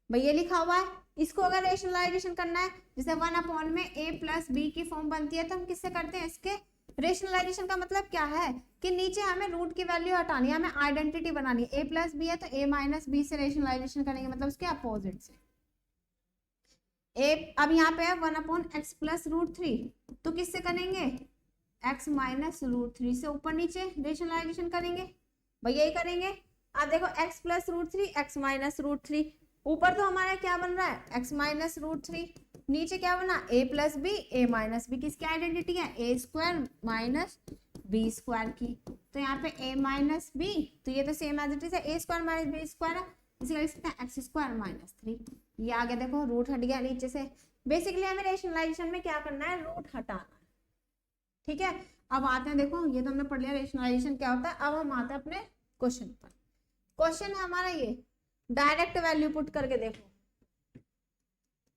भाई ये लिखा हुआ है, इसको अगर रेशनलाइजेशन करना है, जैसे 1 अपॉन में a प्लस बी की फॉर्म बनती है तो हम किससे करते हैं, इसके रेशनलाइजेशन का मतलब क्या है कि नीचे हमें रूट की वैल्यू हटानी है, हमें आइडेंटिटी बनानी है। a प्लस बी है तो a माइनस बी से रेशनलाइजेशन करेंगे, मतलब उसके अपोजिट से। अब यहाँ पे है 1 अपॉन एक्स प्लस रूट 3, तो किससे करेंगे, x माइनस रूट 3 से ऊपर नीचे रेशनलाइजेशन करेंगे, भाई यही करेंगे। अब देखो x plus root 3 x minus root 3, ऊपर तो हमारा क्या बन रहा है x माइनस रूट 3, नीचे क्या बना a plus b a minus b, किसकी आइडेंटिटी है a square minus B square की। तो यहाँ पे a माइनस बी, तो ये तो सेम एज इट इज है, a square minus B square है, इसे लिख सकते हैं एक्स स्क्वायर माइनस 3। ये आगे देखो रूट हट गया नीचे से। बेसिकली हमें रेशनलाइजेशन में क्या करना है, रूट हटाना है। ठीक है, अब आते हैं, देखो ये तो हमने पढ़ लिया रेशनलाइजेशन क्या होता है। अब हम आते हैं अपने क्वेश्चन पर। क्वेश्चन है हमारा ये, डायरेक्ट वैल्यू पुट करके देखो,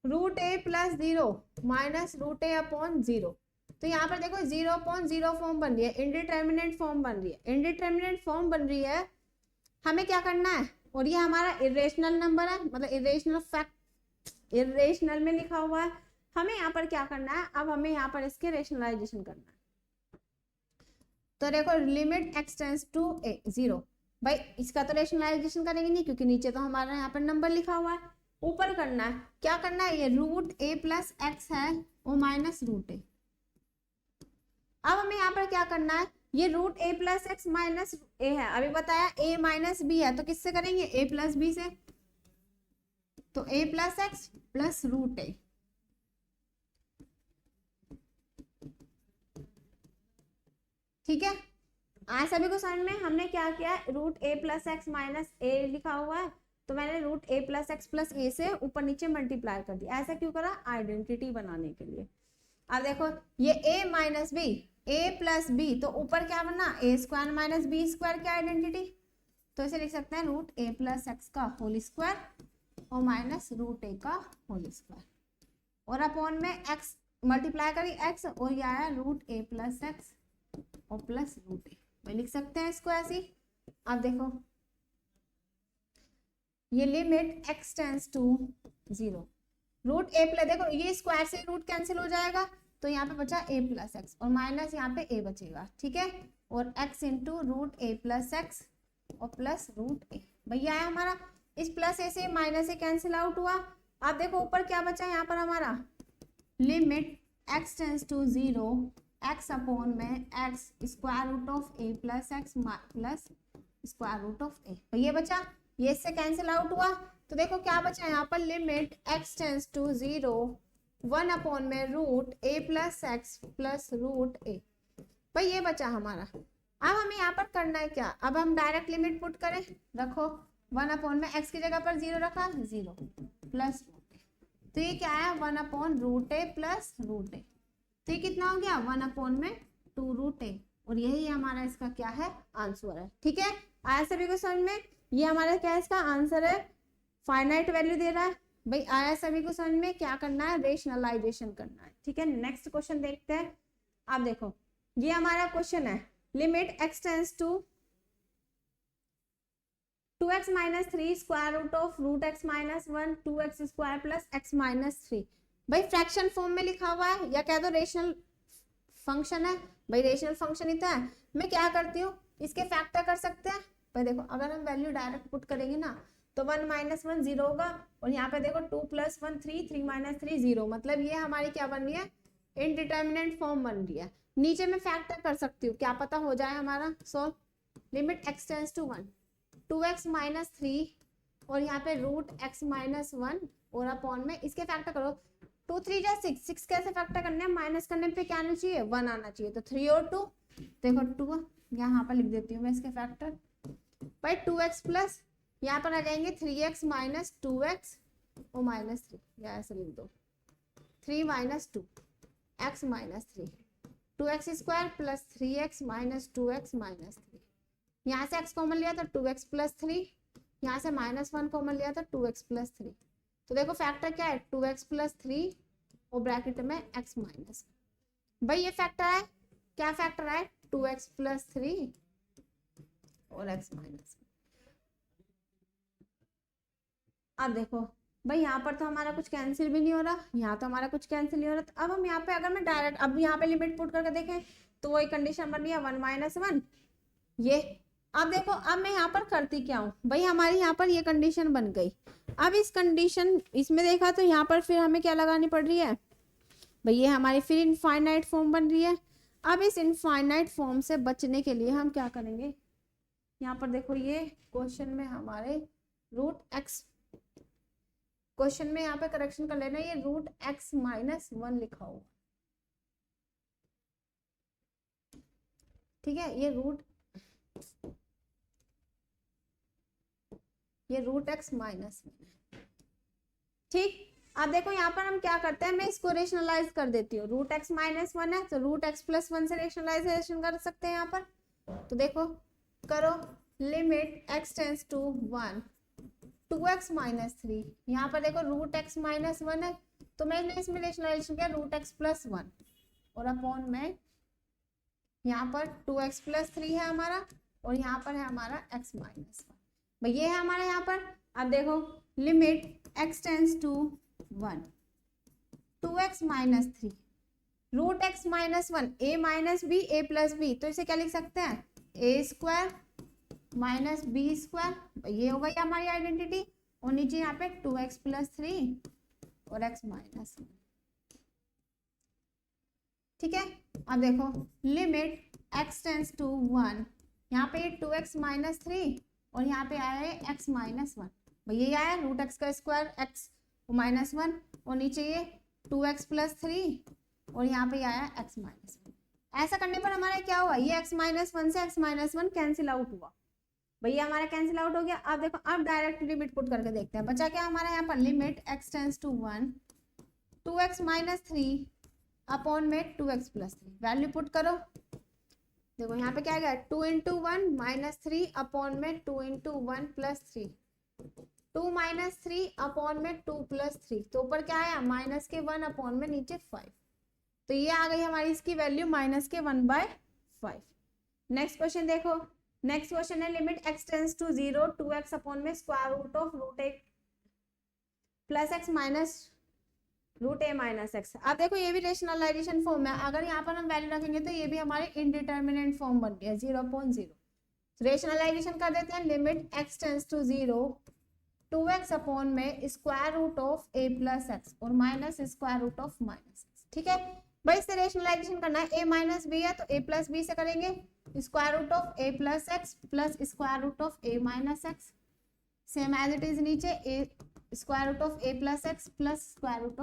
रूट ए प्लस 0 माइनस रूट ए अपॉन 0। तो यहाँ पर देखो 0 अपॉन 0 फॉर्म बन रही है, इनडिटर्मिनेट फॉर्म बन रही है, इनडिटर्मिनेट फॉर्म बन रही है। हमें क्या करना है, और ये हमारा इरेशनल नंबर है, मतलब इरेशनल फैक्ट, इरेशनल में लिखा हुआ है। हमें यहाँ पर क्या करना है, अब हमें यहाँ पर इसके रेशनलाइजेशन करना है। तो देखो लिमिट एक्स टेंड्स टू ए 0, भाई इसका तो रेशनलाइजेशन करेंगे नहीं क्योंकि नीचे तो हमारा यहाँ पर नंबर लिखा हुआ है। ऊपर करना है, क्या करना है, ये रूट ए प्लस एक्स है और माइनस रूट ए। अब हमें यहाँ पर क्या करना है, ये रूट ए प्लस एक्स माइनस ए है, अभी बताया a माइनस बी है, तो किससे करेंगे a प्लस बी से। तो a plus x plus root A, ठीक है। आज सभी को समझ में, हमने क्या किया, रूट ए प्लस एक्स माइनस ए लिखा हुआ है, तो मैंने रूट ए प्लस एक्स प्लस ए से ऊपर नीचे मल्टीप्लाई कर दिया। ऐसा क्यों करा, आइडेंटिटी बनाने के लिए। अब देखो ये a minus b, a plus b, तो ऊपर क्या बना a square minus B square की आइडेंटिटी, तो इसे लिख सकते हैं रूट a प्लस एक्स का होल स्क्वायर और माइनस रूट a का होल स्क्वायर, और अपॉन में x मल्टीप्लाई करी x, और ये आया रूट a प्लस एक्स और प्लस रूट a, मैं लिख सकते हैं इसको ऐसे। अब देखो ये limit x tends to 0, root a plus, देखो ये स्क्वायर से रूट कैंसिल हो जाएगा, तो यहाँ पे बचा a प्लस एक्स और माइनस यहाँ पे a बचेगा, ठीक है, और x into root a plus x और प्लस रूट a, भैया है हमारा। इस प्लस a से माइनस a कैंसिल आउट हुआ। अब देखो ऊपर क्या बचा यहाँ पर हमारा, limit x tends to 0 x upon में x square root of a plus x plus square root of a, तो ये बचा, ये इससे कैंसिल आउट हुआ। तो देखो क्या बचा यहाँ पर, limit x tends to 0 1 upon में root a plus x plus root a, भाई ये बचा हमारा। अब हमें यहाँ पर करना है क्या, अब हम डायरेक्ट लिमिट पुट करें, रखो 1 अपॉन में x की जगह पर 0 रखा, 0 प्लस रूट a, तो ये क्या है 1 upon root a plus root a, तो ये कितना हो गया 1 अपॉन में 2 रूट a, और यही हमारा इसका क्या है आंसर है। ठीक है, आया सभी को समझ में, ये हमारा क्या है इसका आंसर है, फाइनाइट वैल्यू दे रहा है। भाई आया सभी को समझ में, क्या करना है, रेशनलाइजेशन करना है। ठीक है, नेक्स्ट क्वेश्चन देखते हैं। आप देखो ये हमारा क्वेश्चन है, limit x tends to 2x minus 3 square root of root x minus 1 2x square plus x minus 3, भाई फ्रैक्शन फॉर्म में लिखा हुआ है या कह दो रेशनल फंक्शन है। भाई रेशनल फंक्शन ही तो है, मैं क्या करती हूँ, इसके फैक्टर कर सकते हैं। भाई देखो अगर हम वैल्यू डायरेक्ट पुट करेंगे ना, तो 1 माइनस 1 0 होगा, और यहाँ पे देखो 2 प्लस 1 3 3 माइनस 3 0, मतलब ये हमारी क्या बन रही है, इनडिटर्मिनेट फॉर्म बन रही है। नीचे में फैक्टर कर सकती हूँ, क्या पता हो जाए हमारा solve. Limit x tends to 1 2x minus 3 और यहाँ पे रूट x माइनस 1 और अपॉन में इसके फैक्टर करो, 2 3 जा 6 6 कैसे फैक्टर करने हैं, माइनस करने पे क्या आना चाहिए 1 आना चाहिए, तो 3 और 2 देखो 2 यहाँ पर लिख देती हूँ मैं इसके फैक्टर, भाई 2x प्लस यहाँ पर आ जाएंगे 3x माइनस 2x और -3, या ऐसे लिख दो 3 - 2 x -3, 2x square plus 3x - 2x -3। यहाँ से x कॉमन लिया था 2x + 3, यहाँ से -1 कॉमन लिया था 2x + 3। तो देखो फैक्टर क्या है 2x + 3 और ब्रैकेट में x माइनस। भाई ये फैक्टर है, क्या फैक्टर है 2x + 3 और x माइनस। अब देखो भाई यहाँ पर तो हमारा कुछ कैंसिल भी नहीं हो रहा, यहाँ तो हमारा कुछ कैंसिल नहीं हो रहा। तो अब हम यहाँ पे अगर मैं डायरेक्ट अब यहाँ पे लिमिट पुट करके देखें तो वही कंडीशन बन रही है 1 - 1 ये। अब देखो अब मैं यहाँ पर करती क्या हूँ भाई, हमारी यहाँ पर ये कंडीशन बन गई। अब इस कंडीशन इसमें देखा तो यहाँ पर फिर हमें क्या लगानी पड़ रही है भाई, ये हमारी फिर इनफाइनाइट फॉर्म बन रही है। अब इस इनफाइनाइट फॉर्म से बचने के लिए हम क्या करेंगे, यहाँ पर देखो ये क्वेश्चन में हमारे √x, क्वेश्चन में यहाँ पे करेक्शन कर लेना, ये √x - 1 लिखा हुआ, ठीक है। ये √x - 1, ठीक। अब देखो यहाँ पर हम क्या करते हैं, मैं इसको रेशनलाइज कर देती हूँ। √x - 1 है तो √x + 1 से रेशनलाइजेशन कर सकते हैं यहाँ पर। तो देखो करो, limit x tends to 1 2x - 3, यहाँ पर देखो √x - 1 है तो मैंने इसमें रेशनलाइजेशन किया √x + 1 और अपॉन में यहाँ पर 2x + 3 है हमारा और यहाँ पर है हमारा x - 1 भाई, ये है हमारा यहाँ पर। अब देखो limit x tends to 1 2x - 3 √x - 1 a - b a + b, तो इसे क्या लिख सकते हैं a² - b², ये हो गई हमारी आइडेंटिटी। और नीचे यहाँ पे 2x + 3 और x - 1, ठीक है। अब देखो लिमिट x टेंड्स टू 1, यहाँ पे 2x - 3 और यहाँ पे आया है x - 1 भाई, ये आया √x का स्क्वायर x -1 और नीचे ये 2x + 3 और यहाँ पे आया x - 1। ऐसा करने पर हमारा क्या हुआ, ये x - 1 से x - 1 कैंसिल आउट हुआ भैया, हमारा कैंसिल आउट हो गया। अब देखो अब डायरेक्ट लिमिट पुट करके देखते हैं, बचा क्या हमारा यहाँ पर, limit x tends to 1 2x - 3 upon में 2x + 3, वैल्यू पुट करो। देखो यहाँ पे क्या आ गया 2 × 1 - 3 अपॉन में 2 × 1 + 3 2 - 3 अपॉन में 2 + 3, तो ऊपर क्या आया -1 अपॉन में नीचे 5, तो ये आ गई हमारी इसकी वैल्यू -1/5। नेक्स्ट क्वेश्चन देखो, नेक्स्ट क्वेश्चन है limit x tends to 0 2x upon में √√a plus x minus √a - x। अब देखो ये भी रेशनलाइजेशन फॉर्म है, अगर यहाँ पर हम वैल्यू रखेंगे तो ये भी हमारे इनडिटर्मिनेंट फॉर्म बन गया 0.0। रेशनलाइजेशन कर देते हैं, limit x tends to 0 2x upon में √a + x और -√-, ठीक है भाई। इससे रेशनलाइजेशन करना है, a - b है तो a + b से करेंगे √a + x plus √a - x, same as it is नीचे a √a + x plus √a - x,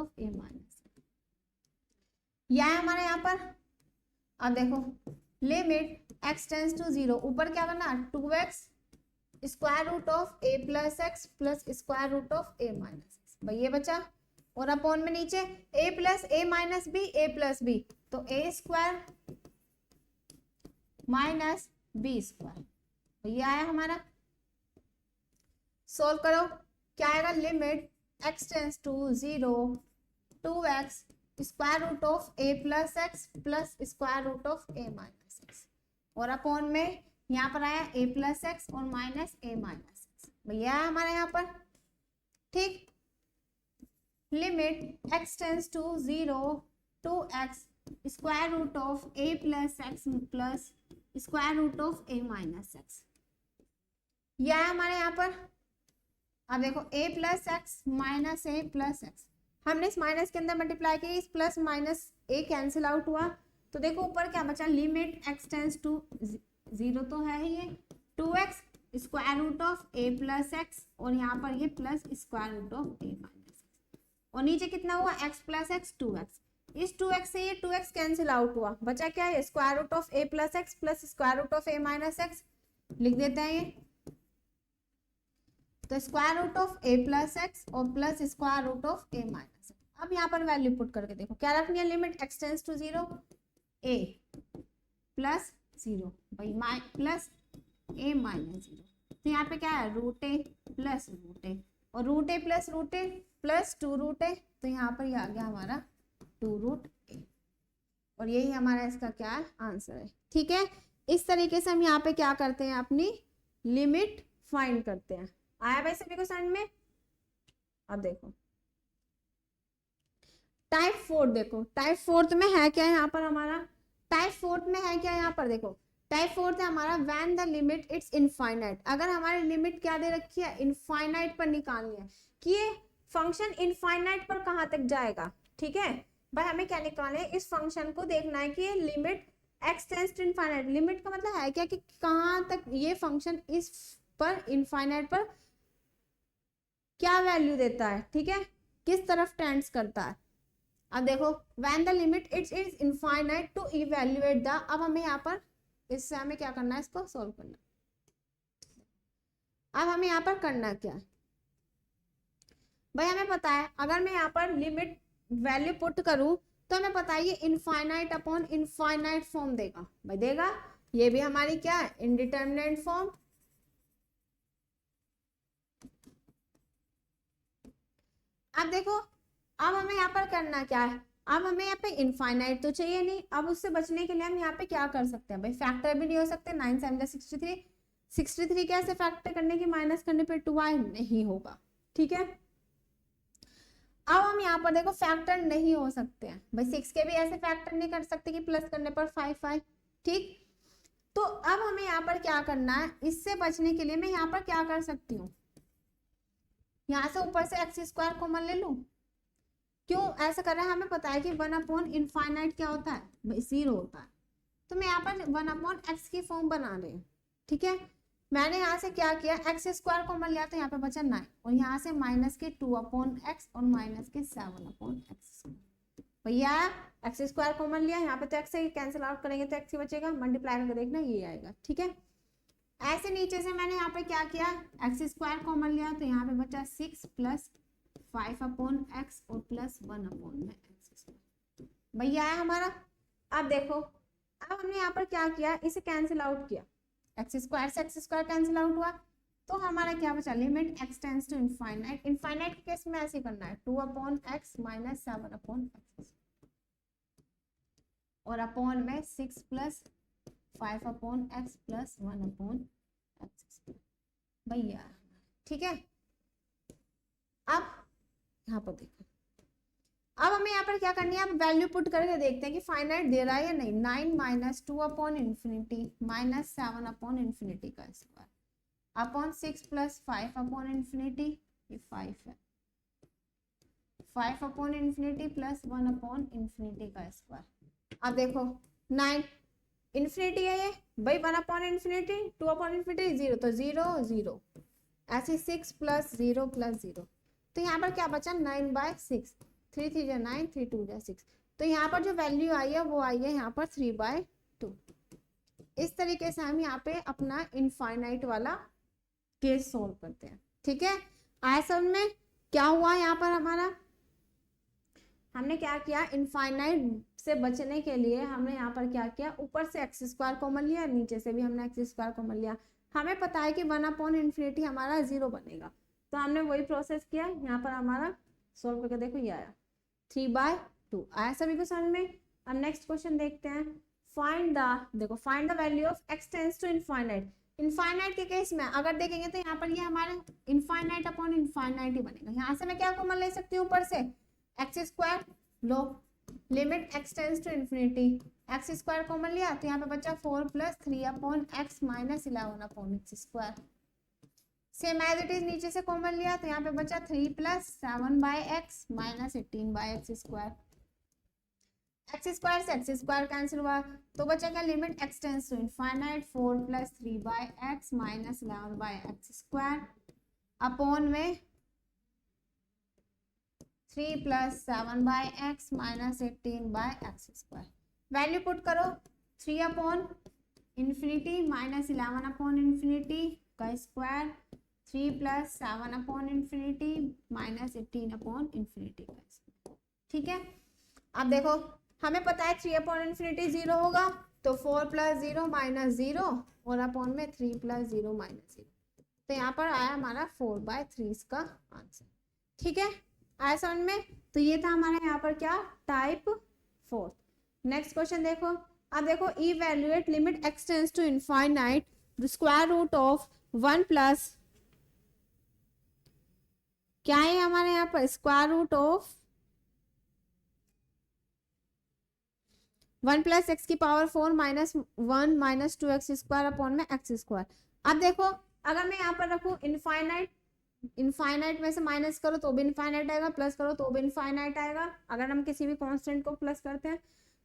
यह है हमारे यहाँ पर। अब देखो लिमिट x टेंड्स टू 0, ऊपर क्या बना 2x √a + x plus √a - x भाई, ये बचा और अपॉन में नीचे a + a - b a + b, तो a² - b², ये आया हमारा। सोल्व करो, क्या आएगा, limit x tends to 0 2x √a + x plus √a - x और अपॉन में यहाँ पर आया a + x और -a - x भैया हमारा यहाँ पर, ठीक। Limit x tends to 0 2x √a + x plus √a - x, यह है हमारे यहाँ पर। अब देखो a + x -a + x, हमने इस माइनस के अंदर मल्टीप्लाई किया, इस plus minus a cancel out हुआ, तो देखो ऊपर क्या बचा, लिमिट x टेंड्स टू 0 तो है ही, ये 2x √a + x और यहाँ पर ये प्लस √a - x और नीचे कितना हुआ x + x 2x, इस 2x से ये 2x कैंसिल आउट हुआ, बचा क्या है √a + x plus √a - x, लिख देते हैं ये। तो square root of a plus x और plus square root of a minus x. अब यहाँ पर वैल्यू पुट करके देखो क्या रखनी है, limit x tends to 0 a plus 0 भाई प्लस a माइनस 0। तो यहाँ पे क्या है, रूट ए प्लस रूट ए, और रूट ए प्लस 2 रूट ए, तो यहाँ पर ये आ गया हमारा 2 रूट ए, और यही हमारा इसका क्या है, आंसर है। ठीक है, इस तरीके से हम यहाँ पे क्या करते हैं, अपनी लिमिट फाइंड करते हैं। आया भाई सभी को समझ में? अब देखो टाइप 4, देखो टाइप 4 में है क्या यहाँ पर हमारा, टाइप 4 में है क्या यहाँ पर, देखो टाइप 4 है हमारा when the limit it's infinite. अगर हमारी लिमिट क्या दे रखी है, इनफाइनाइट पर निकालनी है कि ये फंक्शन इनफाइनाइट पर कहाँ तक जाएगा। ठीक है भाई, हमें क्या निकालना है, इस फंक्शन को देखना है कि ये limit x tends to infinite, limit का मतलब है क्या कि कहाँ तक ये फंक्शन इस पर इनफाइनाइट पर क्या वैल्यू देता है। ठीक है, किस तरफ टेंड्स करता है। अब देखो when the limit it's is infinite to evaluate the, अब हमें यहाँ पर इससे हमें क्या करना है, इसको सॉल्व करना। अब हमें यहाँ पर करना क्या है भाई, हमें पता है अगर मैं यहाँ पर लिमिट वैल्यू पुट करूं तो हमें पता है ये इनफाइनाइट अपॉन इनफाइनाइट फॉर्म देगा भाई, देगा। ये भी हमारी क्या है, इनडिटरमिनेट फॉर्म। अब देखो अब हमें यहाँ पर करना क्या है, अब हमें यहाँ पे इनफाइनाइट तो चाहिए नहीं, अब उससे बचने के लिए हम यहाँ पे क्या कर सकते हैं भाई, फैक्टर भी नहीं हो सकते, 9 7 63, 63 कैसे फैक्टर करने की, माइनस करने पे 2y नहीं होगा। ठीक है, अब हम यहाँ पर देखो फैक्टर नहीं हो सकते हैं भाई, 6 के भी ऐसे फैक्टर नहीं कर सकते कि प्लस करने पर 5 ठीक, तो अब हमें यहाँ पर क्या करना है, इससे बचने के लिए मैं यहाँ पर क्या कर सकती हूँ, यहाँ से ऊपर से एक्स स्क्वायर कॉमन ले लूं। क्यों ऐसा कर रहे हैं, हमें पता है कि 1 अपॉन इनफाइनाइट क्या होता है भाई, 0 होता है, तो मैं यहाँ पर 1 अपॉन एक्स की फॉर्म बना रही हूँ। ठीक है, मैंने यहाँ से क्या किया, एक्स स्क्वायर कॉमन लिया तो यहाँ पे बचा 9, और यहाँ से माइनस के 2 अपॉन एक्स और माइनस के 7 अपॉन एक्स। भैया एक्स स्क्वायर कॉमन लिया, यहाँ पे तो एक्स से कैंसिल आउट करेंगे तो एक्स ही बचेगा, मल्टीप्लाई करके देखना ये आएगा। ठीक है, ऐसे नीचे से मैंने यहाँ पे क्या किया, एक्स स्क्वायर कॉमन लिया तो यहाँ पे बचा 6 प्लस 5 अपॉन एक्स और प्लस 1 अपॉन में एक्स भैया है हमारा। अब देखो अब हमने यहाँ पर क्या किया, इसे कैंसिल आउट किया, एक्स स्क्वायर से एक्स स्क्वायर कैंसिल आउट हुआ, तो हमारा क्या बचा, limit x tends to infinite. Infinite के केस में ऐसे करना है, 2 upon x minus 7 upon x, और अपॉन में 6 plus 5 upon x plus 1 upon x भैया। ठीक है, अब यहाँ पर देखो, अब हमें यहाँ पर क्या करनी है, अब वैल्यू पुट करके देखते हैं कि फाइनाइट दे रहा है या नहीं। 9 minus 2 upon infinity minus 7 upon infinity का square upon 6 plus 5 upon infinity, ये 5 है, 5 upon infinity plus 1 upon infinity का स्क्वायर। अब देखो 9 इन्फिनिटी है ये भाई, 1 अपॉन इन्फिनिटी 2 अपॉन इन्फिनिटी 0, तो 0 0, ऐसे 6 प्लस 0 प्लस 0, तो यहाँ पर क्या बचा 9/6, 3 3 जा 9, 3 2 जा 6, तो यहाँ पर जो वैल्यू आई है वो आई है यहाँ पर 3/2। इस तरीके से हम यहाँ पे अपना इनफाइनाइट वाला केस सोल्व करते हैं। ठीक है, आया समझ में? क्या हुआ यहाँ पर हमारा, हमने क्या किया, इनफाइनाइट से बचने के लिए हमने यहाँ पर क्या किया, ऊपर से एक्स स्क्वायर कॉमन लिया, नीचे से भी हमने एक्स स्क्वायर कॉमन लिया। हमें पता है कि 1 अपॉन इन्फिनिटी हमारा 0 बनेगा, तो हमने वही प्रोसेस किया, यहाँ पर हमारा सोल्व करके देखो ये आया 3/2। आया सभी को समझ में? अब नेक्स्ट क्वेश्चन देखते हैं, फाइंड द, देखो find the value of x tends to infinite. Infinite के केस में अगर देखेंगे तो यहाँ पर ये हमारा इनफाइनाइट अपॉन इनफाइनाइट ही बनेगा। यहाँ से मैं क्या कॉमन ले सकती हूँ, ऊपर से एक्स स्क्वायर लो, limit x tends to infinity, x square common लिया तो यहाँ पे बचा 4 plus 3 upon x minus 11 upon x square. Same as it is नीचे से कॉमन लिया तो यहाँ पे बचा 3 plus 7/x minus 18/x square. X square से एक्स स्क्वायर कैंसिल हुआ तो बचेगा limit x tends to infinite 4 plus 3/x minus 11/x square upon में 3 plus 7/x minus 18/x square. Value put करो, 3 upon infinity minus 11 upon infinity का square, 3 plus 7 upon infinity minus 18 upon infinity. ठीक है, अब देखो हमें पता है 3 अपॉन इन्फिनिटी 0 होगा, तो 4 प्लस 0 माइनस 0 और अपॉन में 3 प्लस 0 माइनस 0, तो यहाँ पर आया हमारा 4/3 इसका आंसर। ठीक है, आया समझ में? तो ये था हमारे यहाँ पर क्या, टाइप 4। नेक्स्ट क्वेश्चन देखो, अब देखो evaluate limit x tends to infinite the square root of 1 plus, क्या है हमारे यहाँ पर, square root of 1 plus x की power 4 minus 1 minus 2x square upon में x स्क्वायर। अब देखो अगर मैं यहाँ पर रखूँ इनफाइनाइट, इनफाइनाइट में से माइनस करो तो भी इनफाइनाइट आएगा, प्लस करो तो भी इनफाइनाइट आएगा, अगर हम किसी भी कांस्टेंट को प्लस करते हैं।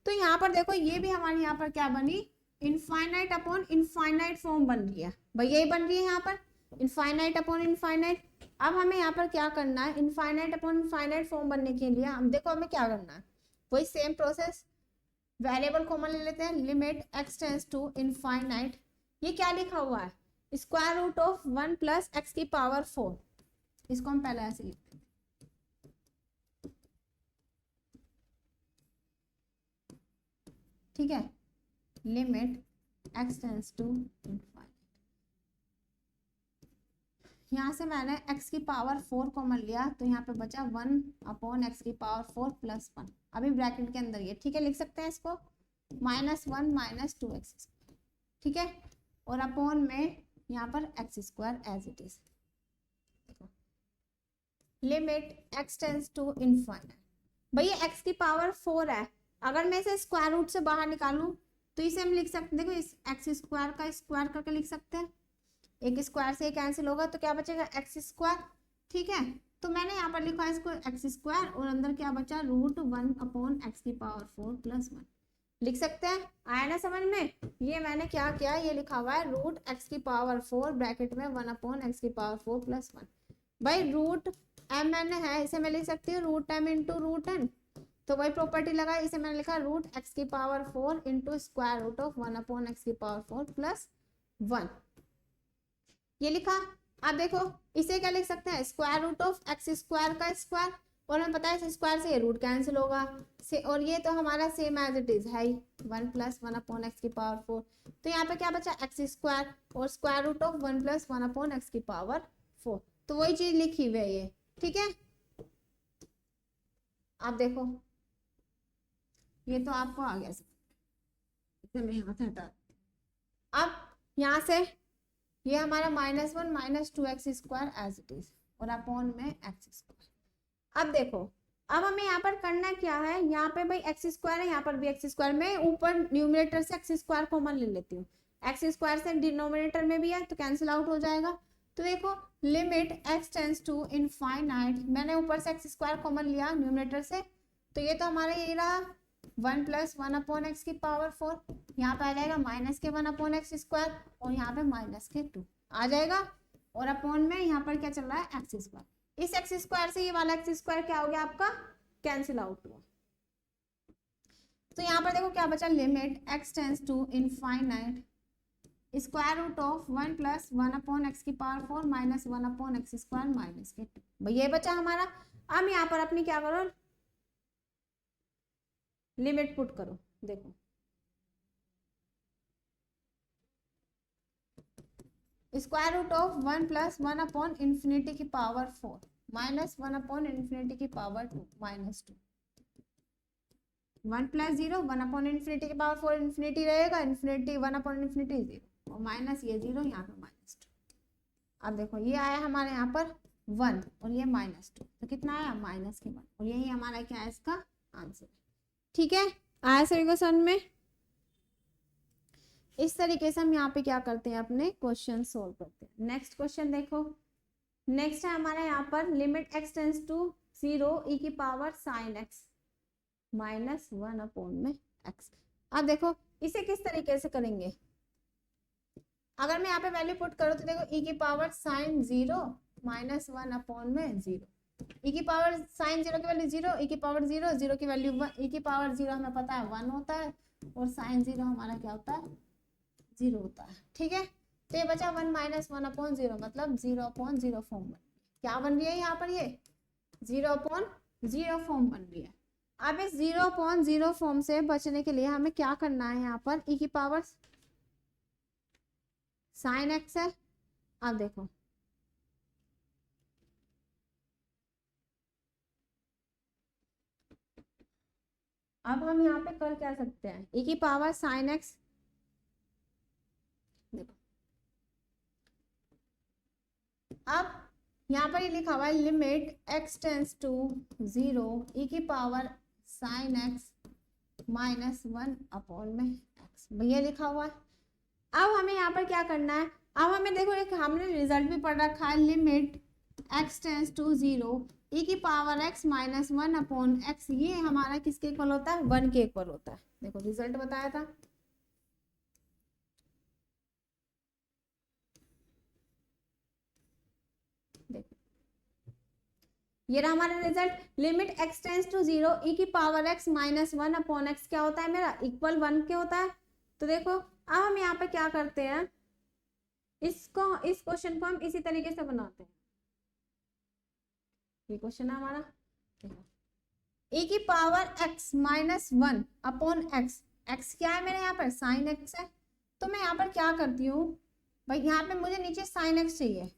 तो यहाँ पर देखो ये भी हमारे यहाँ पर क्या बनी, इनफाइनाइट अपॉन इनफाइनाइट फॉर्म बन रही है भाई, यही बन रही है यहाँ पर, इनफाइनाइट अपॉन इनफाइनाइट। अब हमें यहाँ पर क्या करना है, इनफाइनाइट अपॉन इनफाइनाइट फॉर्म बनने के लिए हम देखो हमें क्या करना है, वही सेम प्रोसेस, वेरिएबल कॉमन ले लेते हैं, limit x tends to infinite, ये क्या लिखा हुआ है, square root of 1 plus x की पावर 4, इसको हम पहले ऐसे लिखते हैं। ठीक है, limit x tends to infinite, यहाँ से मैंने x की पावर 4 कॉमन लिया, तो यहाँ पे बचा 1 अपॉन एक्स की पावर 4 प्लस 1, अभी ब्रैकेट के अंदर ये, ठीक है, लिख सकते हैं इसको, -1 माइनस 2x, ठीक है, और अपॉन में यहाँ पर x square as it is. Limit x tends to infinite, भैया x की पावर 4 है, अगर मैं इसे स्क्वायर रूट से बाहर निकालूं तो इसे हम लिख सकते हैं, देखो इस x स्क्वायर का स्क्वायर करके लिख सकते हैं, एक स्क्वायर से कैंसिल होगा तो क्या बचेगा, x स्क्वायर। ठीक है, तो मैंने यहाँ पर लिखा है इसको x स्क्वायर, और अंदर क्या बचा, √1 अपॉन एक्स की पावर 4 प्लस 1, लिख सकते हैं, आया ना समझ में? ये मैंने क्या किया, ये लिखा हुआ है √x की पावर 4 ब्रैकेट में 1 अपॉन एक्स की पावर 4 प्लस 1, भाई √mn है, इसे मैं लिख सकती हूँ √m इंटू √n, तो वही प्रॉपर्टी लगा, इसे मैंने लिखा √x की power 4 into square root of 1 upon x की पावर 4 प्लस 1, ये लिखा। अब देखो इसे क्या लिख सकते हैं, square root of x square का स्क्वायर, और हमें पता है इस स्क्वायर से ये रूट कैंसिल होगा से, और ये तो हमारा सेम एज इट इज है ही, 1 प्लस 1 अपॉन एक्स की पावर 4, तो यहाँ पे क्या बचा, एक्स स्क्वायर और square root of 1 plus 1 upon x की पावर 4, तो वही चीज लिखी हुई है ये। ठीक है, अब देखो ये तो आपको आ गया, इसे मैं यहाँ से हटा, अब यहाँ से ये हमारा -1 minus 2x square as it is, और अपॉन में एक्स स्क्वायर। अब देखो अब हमें यहाँ पर करना क्या है, यहाँ पे भाई एक्स स्क्वायर है, यहाँ पर भी एक्स स्क्वायर, में ऊपर न्यूमरेटर से एक्स स्क्वायर कॉमन ले लेती हूँ, एक्स स्क्वायर से डिनोमिनेटर में भी है तो कैंसिल आउट हो जाएगा। तो देखो limit x tends to infinite, मैंने ऊपर से एक्स स्क्वायर कॉमन लिया न्यूमरेटर से, तो ये तो हमारा ये रहा 1 प्लस 1 अपॉन एक्स की पावर 4, यहाँ पे आ जाएगा -1 अपॉन एक्स स्क्वायर, और यहाँ पे -2 आ जाएगा, और अपॉन में यहाँ पर क्या चल रहा है, एक्स स्क्वायर, इस एक्स स्क्वायर से ये वाला एक्स स्क्वायर क्या हो गया आपका, कैंसिल आउट हुआ। तो यहाँ पर देखो क्या बचा, limit x tends to infinite square root of 1 plus 1 upon x की power 4 minus 1 upon x square -2, भाई ये बचा हमारा। अब यहाँ पर अपनी क्या करो, लिमिट पुट करो, देखो square root of 1 plus 1 upon infinity की पावर 4 माइनस 1 अपॉन इन्फिनिटी की पावर 2 -2, 1 प्लस 0 1 अपॉन इन्फिनिटी की पावर 4, इन्फिनिटी रहेगा, इन्फिनिटी 1 अपॉन इन्फिनिटी 0, और माइनस ये 0 यहाँ पे -2। अब देखो ये आया हमारे यहाँ पर 1 और ये -2, तो कितना आया, -1, और यही हमारा क्या है, इसका आंसर। ठीक है, आया सभी को समझ में? इस तरीके से हम यहाँ पे क्या करते हैं, अपने क्वेश्चन सोल्व करते हैं। नेक्स्ट क्वेश्चन देखो, नेक्स्ट है हमारा यहाँ पर limit x tends to 0 e की पावर sin x -1 अपॉन में x। अब देखो इसे किस तरीके से करेंगे, अगर मैं यहाँ पे वैल्यू पुट करूँ तो देखो e की पावर sin 0 -1 अपॉन में 0, e की पावर sin 0 की वैल्यू 0, e की पावर 0, 0 की वैल्यू 1, e की पावर 0 हमें पता है 1 होता है, और sin 0 हमारा क्या होता है, 0 होता है। ठीक है, तो ये बचा 1 माइनस 1/0 मतलब 0/0 फॉर्म बन, क्या बन रही है यहाँ पर, ये 0/0 फॉर्म बन रही है। अब इस 0/0 फॉर्म से बचने के लिए हमें क्या करना है, यहाँ पर e की पावर साइन एक्स है। अब देखो अब हम यहाँ पे कर क्या सकते हैं, e की पावर साइन एक्स, देखो अब यहाँ पर ये लिखा हुआ है limit x tends to 0 e की power sine x minus 1/x, भैया लिखा हुआ है। अब हमें यहाँ पर क्या करना है, अब हमें देखो एक हमने रिजल्ट भी पढ़ रखा है, limit x tends to 0 e की पावर x माइनस 1/x, ये हमारा किसके इक्वल होता है, 1 के इक्वल होता है। देखो रिजल्ट बताया था, देखो ये रहा हमारा result, limit x tends to 0 e की पावर x माइनस 1/x क्या होता है मेरा, इक्वल 1 के होता है। तो देखो अब हम यहाँ पे क्या करते हैं, इस क्वेश्चन को हम इसी तरीके से बनाते हैं, ये क्वेश्चन है हमारा, देखो e की power x minus 1/x, x क्या है मेरे यहाँ पर साइन x है, तो मैं यहाँ पर क्या करती हूँ भाई, यहाँ पे मुझे नीचे साइन x चाहिए,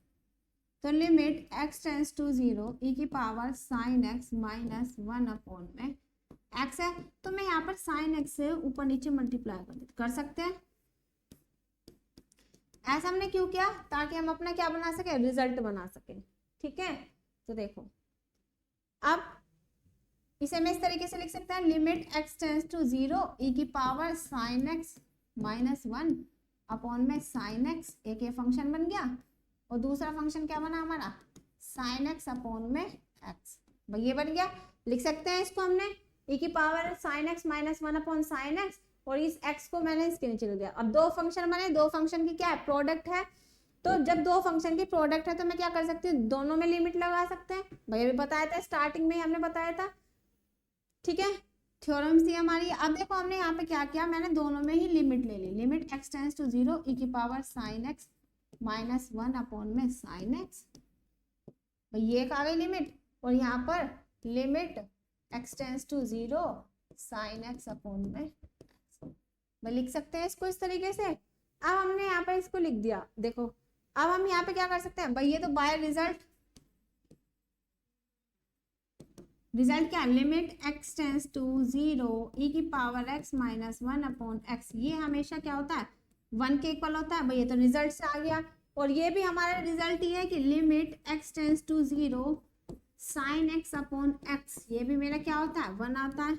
तो limit x tends to 0 e की power sine x minus 1/x है, तो मैं यहाँ पर साइन x से ऊपर नीचे मल्टीप्लाई कर सकते हैं। ऐसा हमने क्यों किया, ताकि हम अपना क्या बना सके, रिजल्ट बना सके, ठीक है। तो देखो अब इसे मैं इस तरीके से लिख सकते हैं, limit x tends to 0 e की पावर साइन x माइनस 1/में साइन x, एक ये फंक्शन बन गया, और दूसरा फंक्शन क्या बना हमारा, साइन x/में x, भाई ये बन गया। लिख सकते हैं इसको हमने e की power sine x minus 1/sin x, और इस x को मैंने इसके नीचे लिख दिया। अब दो फंक्शन बने, दो फंक्शन की क्या है, प्रोडक्ट है, तो जब दो फंक्शन की प्रोडक्ट है तो मैं क्या कर सकती हूँ, दोनों में लिमिट लगा सकते हैं, भाई अभी बताया था स्टार्टिंग में ही हमने बताया था, ठीक है, थ्योरम्स थी हमारी। अब देखो हमने यहाँ पे क्या किया, मैंने दोनों में ही लिमिट ले ली, limit x tends to 0 e की पावर साइन x माइनस 1/में साइन x, भाई ये आ गई लिमिट, और यहाँ पर limit x tends to 0 sine x/में x, भाई लिख सकते हैं इसको इस तरीके से। अब हमने यहाँ पर इसको लिख दिया, देखो अब हम यहाँ पे क्या कर सकते हैं, भाई ये तो बाय रिजल्ट, रिजल्ट क्या है, limit x tends to 0 e की पावर x माइनस 1/x, ये हमेशा क्या होता है, 1 के इक्वल होता है, भाई ये तो रिजल्ट से आ गया। और ये भी हमारा रिजल्ट ये है कि limit x tends to 0 sine x/x, ये भी मेरा क्या होता है, 1 आता है।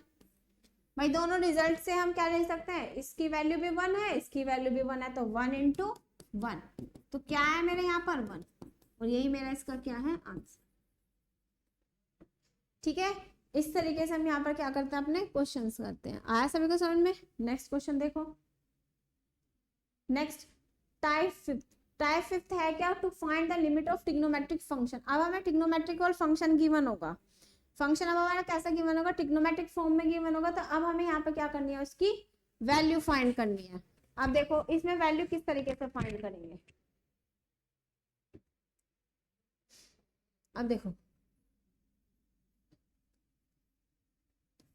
भाई दोनों रिजल्ट से हम क्या ले सकते हैं, इसकी वैल्यू भी 1 है, इसकी वैल्यू भी 1 है, तो 1 × 1, तो क्या है मेरे यहाँ पर 1, और यही मेरा इसका क्या है आंसर, ठीक है। इस तरीके से हम यहाँ पर क्या करते हैं, अपने क्वेश्चंस करते हैं। आया सभी को समझ में। नेक्स्ट क्वेश्चन देखो, नेक्स्ट टाइप फिफ्थ है क्या, to find the limit of trigonometric function. अब हमें ट्रिग्नोमेट्रिक फंक्शन गिवन होगा, फंक्शन अब हमारा कैसा गिवन होगा, ट्रिग्नोमेट्रिक फॉर्म में गिवन होगा, तो अब हमें यहाँ पे क्या करनी है, उसकी वैल्यू फाइंड करनी है। अब देखो इसमें वैल्यू किस तरीके से फाइंड करेंगे, अब देखो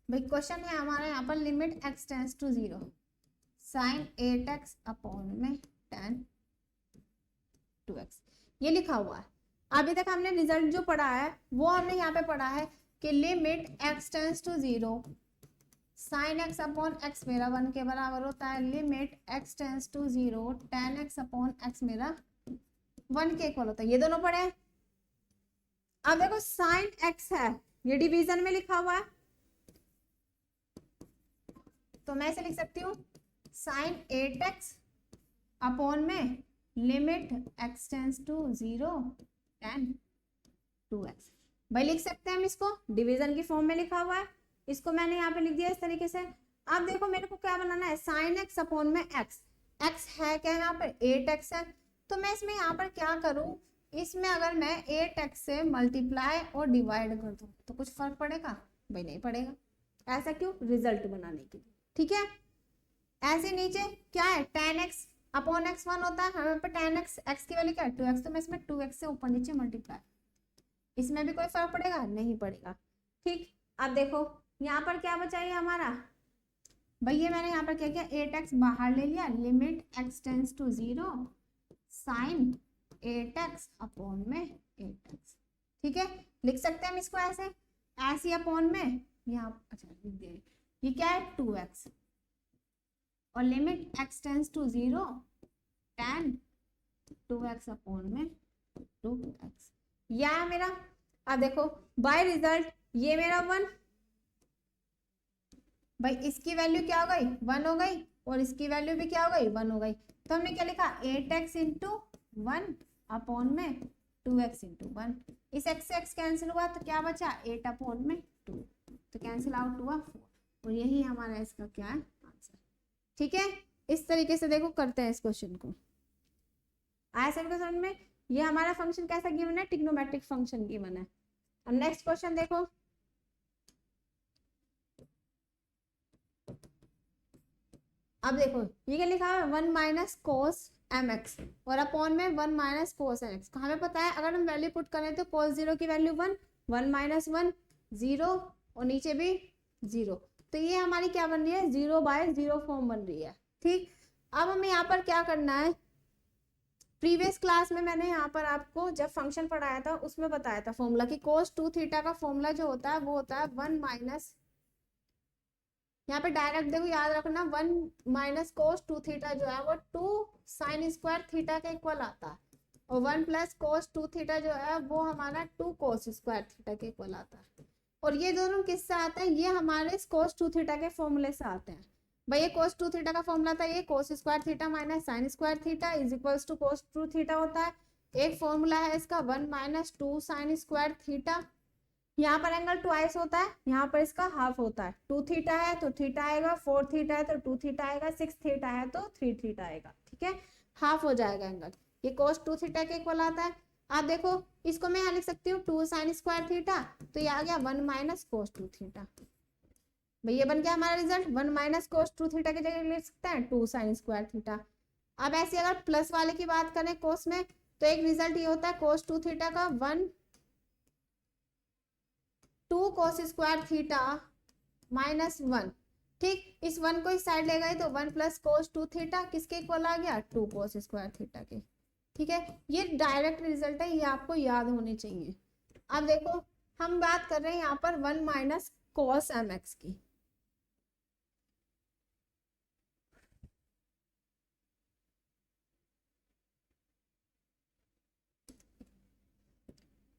भाई क्वेश्चन है हमारा यहाँ पर, limit x tends to 0 sine 8x/में tan 2x, ये लिखा हुआ है। अभी तक हमने रिजल्ट जो पढ़ा है वो हमने यहाँ पे पढ़ा है कि limit x tends to 0 sine x/x मेरा 1 के बराबर होता है, limit x tends to 0 tan x/x मेरा 1 के इक्वल होता है, ये दोनों पढ़े हैं। अब देखो साइन x है, ये डिवीजन में लिखा हुआ है, तो मैं इसे लिख सकती हूँ साइन 8x/में limit x tends to 0 tan 2x, भाई लिख सकते हैं हम इसको, डिवीजन की फॉर्म में लिखा हुआ है, इसको मैंने यहाँ पे लिख दिया इस तरीके से। अब देखो मेरे को क्या बनाना है, साइन x/में x है क्या, यहाँ पर 8x है, तो मैं इसमें यहाँ पर क्या करूँ, इसमें अगर मैं 8x से मल्टीप्लाई और डिवाइड कर दूँ तो कुछ फर्क पड़ेगा, भाई नहीं पड़ेगा। ऐसा क्यों, रिजल्ट बनाने के लिए, ठीक है। ऐसे नीचे क्या है, tan x अपॉन एक्स 1 होता है, हमें पे tan x, x की वैल्यू क्या है 2x, तो मैं इसमें 2x से ऊपर नीचे मल्टीप्लाई, इसमें भी कोई फर्क पड़ेगा नहीं पड़ेगा। ठीक, अब देखो यहाँ पर क्या बचा ये हमारा, भाई ये मैंने यहाँ पर क्या किया 8x बाहर ले लिया, limit x tends to 0 sine 8x upon में 8x। ठीक है, लिख सकते हैं हम इसको ऐसे, ऐसे अपॉन में यहाँ, अच्छा लिख दिया, ये क्या है 2x और limit x tends to 0 tan 2x upon में 2x, यह है मेरा। अब देखो बाय रिजल्ट ये मेरा 1, भाई इसकी वैल्यू क्या हो गई 1 हो गई और इसकी वैल्यू भी क्या हो गई 1 हो गई, तो हमने क्या लिखा 8x इंटू 1 अपॉन में 2x इंटू 1, इस x से x कैंसिल हुआ तो क्या बचा 8 अपॉन में 2, तो कैंसिल आउट हुआ 4, और यही हमारा इसका क्या है आंसर। ठीक है, इस तरीके से देखो करते हैं इस क्वेश्चन को, आया सबको समझ में। ये हमारा फंक्शन कैसा गिवन है, ट्रिग्नोमेट्रिक फंक्शन गिवन है। अब नेक्स्ट क्वेश्चन देखो, अब देखो ये क्या लिखा है 1 माइनस कोस एम एक्स और अपॉन में 1 माइनस कोस एम एक्स, हमें पता है अगर हम वैल्यू पुट करें तो कोस 0 की वैल्यू 1, 1 माइनस 1 0 और नीचे भी 0, तो ये हमारी क्या बन रही है 0/0 फॉर्म बन रही है। ठीक, अब हमें यहाँ पर क्या करना है, प्रीवियस क्लास में मैंने यहाँ पर आपको जब फंक्शन पढ़ाया था उसमें बताया था फॉर्मूला कि कोस 2 थीटा का फॉर्मूला जो होता है वो होता है 1 माइनस, यहाँ पे डायरेक्ट देखो याद रखना 1 माइनस कोस 2 थीटा जो है वो 2 साइन स्क्वायर थीटा के इक्वल आता है, और 1 प्लस कोस 2 थीटा जो है वो हमारा 2 कोस स्क्वायर थीटा के इक्वल आता है, और ये दोनों किससे आते हैं, ये हमारे कोस 2 थीटा के फॉर्मूले से आते हैं। भाई ये कोस 2 थीटा का फॉर्मूला था, ये cos square theta minus sine square theta is equals to cos 2 theta होता है। एक फॉर्मूला है इसका 1 माइनस 2 साइन स्क्वायर थीटा, यहाँ पर एंगल ट्वाइस होता है, यहाँ पर इसका हाफ होता है, 2 थीटा है तो थीटा आएगा, 4 थीटा है तो 2 थीटा आएगा, 6 थीटा है तो 3 थीटा आएगा। ठीक है, हाफ हो जाएगा एंगल, ये कोस 2 थीटा के इक्वल आता है। आप देखो इसको मैं यहाँ लिख सकती हूँ 2 साइन स्क्वायर थीटा, तो ये आ गया 1 माइनस कोस 2 थीटा, भैया बन गया हमारा रिजल्ट 1 माइनस कोस 2 थीटा की जगह लिख सकते हैं 2 साइन स्क्वायर थीटा। अब ऐसे अगर प्लस वाले की बात करें कोस में, तो एक रिजल्ट ये होता है कोस 2 थीटा का 2 कोस स्क्वायर थीटा माइनस 1। ठीक, इस 1 को इस साइड ले गए तो 1 प्लस कोस 2 थीटा किसके इक्वल आ गया 2 कोस स्क्वायर थीटा के। ठीक है, ये डायरेक्ट रिजल्ट है, ये आपको याद होने चाहिए। अब देखो हम बात कर रहे हैं यहाँ पर 1 माइनस कोस एम एक्स की,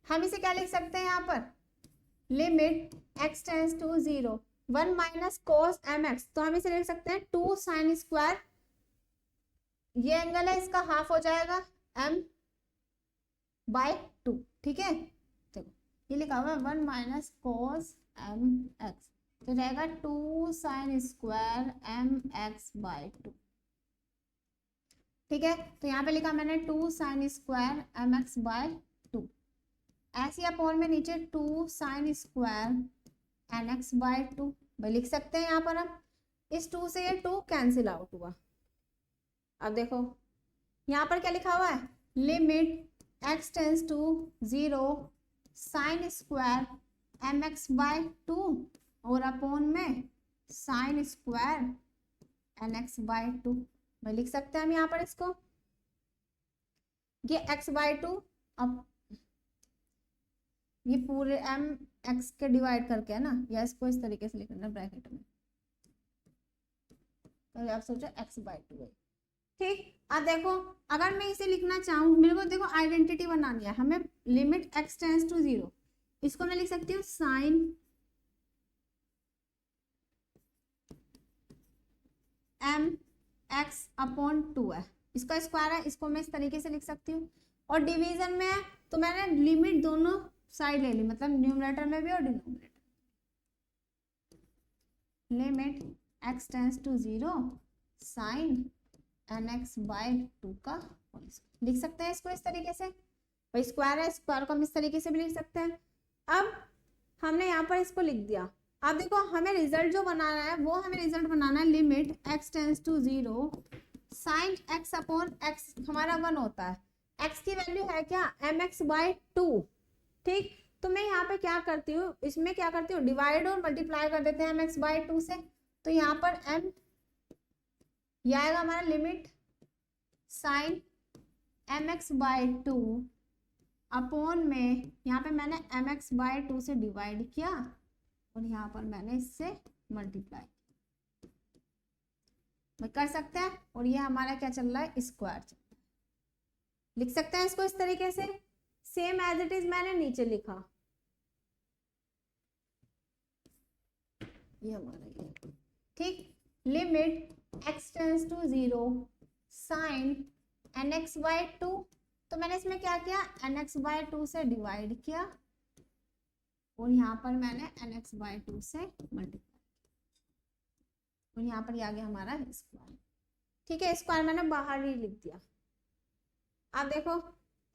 हम इसे क्या लिख सकते हैं यहाँ पर limit x tends to 0 1 minus cos m x, तो हम इसे लिख सकते हैं 2 साइन स्क्वायर, ये एंगल है इसका हाफ हो जाएगा m/2। ठीक है, देखो ये लिखा हुआ है 1 माइनस कोस एम एक्स, तो रहेगा 2 साइन स्क्वायर mx/2। ठीक है, तो यहाँ पे लिखा मैंने 2 साइन स्क्वायर mx/2, ऐसे अपॉन में नीचे 2 साइन स्क्वायर nx/2, भाई लिख सकते हैं यहाँ पर हम, इस 2 से ये 2 कैंसिल आउट हुआ। अब देखो यहाँ पर क्या लिखा हुआ है limit x tends to 0 sine square mx/2 और अपॉन में साइन स्क्वायर nx/2, भाई लिख सकते हैं हम यहाँ पर इसको, ये x/2 अब ये पूरे m x के डिवाइड करके है ना, या इसको इस तरीके से लिखना ब्रैकेट में, तो आप सोचो x/2 है। ठीक, अब देखो अगर मैं इसे लिखना चाहूँ, मेरे को देखो आइडेंटिटी बनानी है हमें, लिमिट x टेंस टू 0, इसको मैं लिख सकती हूँ साइन mx/2 है, इसका स्क्वायर है, इसको मैं इस तरीके से लिख सकती हूँ, और डिवीजन में है तो मैंने लिमिट दोनों साइड ले ली, मतलब न्यूमरेटर में भी और denominator, limit x tends to 0 sine nx/2 का लिख सकते हैं इसको इस तरीके से, भाई स्क्वायर है, स्क्वायर को हम इस तरीके से भी लिख सकते हैं। अब हमने यहाँ पर इसको लिख दिया, अब देखो हमें रिजल्ट जो बनाना है वो हमें रिजल्ट बनाना है limit x tends to 0 sine x upon x हमारा 1 होता है, एक्स की वैल्यू है क्या mx/2, ठीक। तो मैं यहाँ पे क्या करती हूँ, इसमें क्या करती हूँ, डिवाइड और मल्टीप्लाई कर देते हैं mx/2 से। तो यहाँ पर m यह आएगा हमारा लिमिट साइन mx/2 अपॉन में, यहाँ पे मैंने mx/2 से डिवाइड किया और यहाँ पर मैंने इससे मल्टीप्लाई कर सकते हैं। और ये हमारा क्या चल रहा है, स्क्वायर चल रहा है। लिख सकते हैं इसको इस तरीके से, सेम एज इट इज मैंने नीचे लिखा, ये हमारा ये, ठीक। Limit x tends to 0 sine nx/2, तो मैंने इसमें क्या किया, nx/2 से डिवाइड किया और यहाँ पर मैंने nx/2 से मल्टीप्लाई, और यहाँ पर आ गया हमारा स्क्वायर, ठीक है। स्क्वायर मैंने बाहर ही लिख दिया। अब देखो,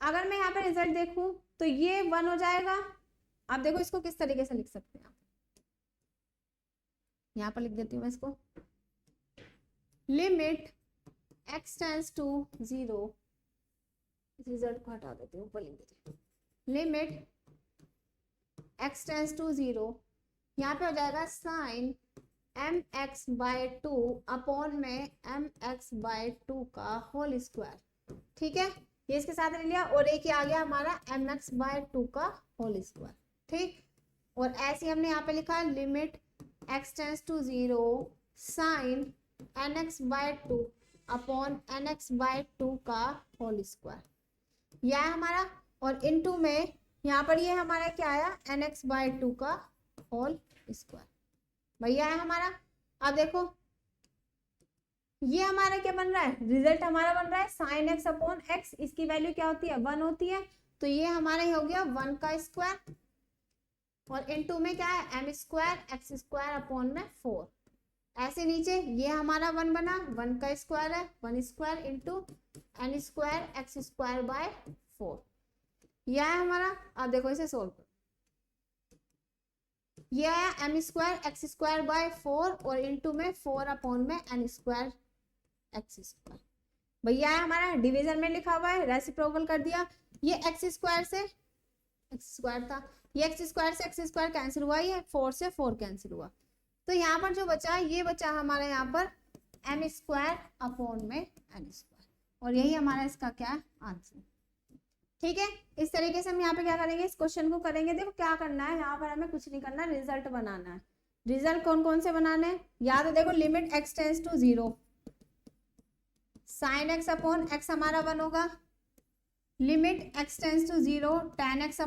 अगर मैं यहाँ पे रिजल्ट देखूं तो ये 1 हो जाएगा। अब देखो इसको किस तरीके से लिख सकते हैं, यहाँ पर लिख देती हूँ मैं इसको, limit x tends to 0, result को हटा देती हूँ, ऊपर लिख देती हूँ, लिमिट x टेंस टू 0, यहाँ पे हो जाएगा साइन mx/2 अपॉन में mx/2 का होल स्क्वायर, ठीक है। ये इसके साथ ले लिया और एक ही आ गया हमारा mx/2 का होल स्क्वायर, ठीक। और ऐसे हमने यहाँ पे लिखा limit x tends to 0 sine nx/2 upon nx/2 का होल स्क्वायर, यह है हमारा। और इनटू में यहाँ पर ये हमारा क्या आया, nx/2 का होल स्क्वायर, भैया है हमारा। अब देखो ये हमारा क्या बन रहा है, रिजल्ट हमारा बन रहा है साइन एक्स अपॉन एक्स, इसकी वैल्यू क्या होती है, 1 होती है। तो ये हमारा हो गया 1 का स्क्वायर, और इनटू में क्या है, m square x square upon में 4। ऐसे नीचे ये हमारा 1 बना, 1 का स्क्वायर है, 1 square into n square x square bye 4, यह है हमारा। अब देखो इसे सोल्व करो, ये आया m square x square bye 4 और इंटू में 4 अपॉन में n स्क्वायर एक्स स्क्वायर, भैया हमारा डिवीजन में लिखा हुआ है, रेसिप्रोकल कर दिया। ये एक्स स्क्वायर से एक्स स्क्वायर था, ये एक्स स्क्वायर से एक्स स्क्वायर कैंसिल हुआ, ये 4 से 4 कैंसिल हुआ। तो यहाँ पर जो बचा ये बचा हमारा यहाँ पर m स्क्वायर अपॉन में n स्क्वायर, और यही हमारा इसका क्या है, आंसर, ठीक है। इस तरीके से हम यहाँ पे क्या करेंगे, इस क्वेश्चन को करेंगे। देखो क्या करना है, यहाँ पर हमें कुछ नहीं करना, रिजल्ट बनाना है। रिजल्ट कौन कौन से बनाने हैं, या तो देखो limit x tends to 0 sine x upon x हमारा 1 होगा, limit x tends to 0 tan x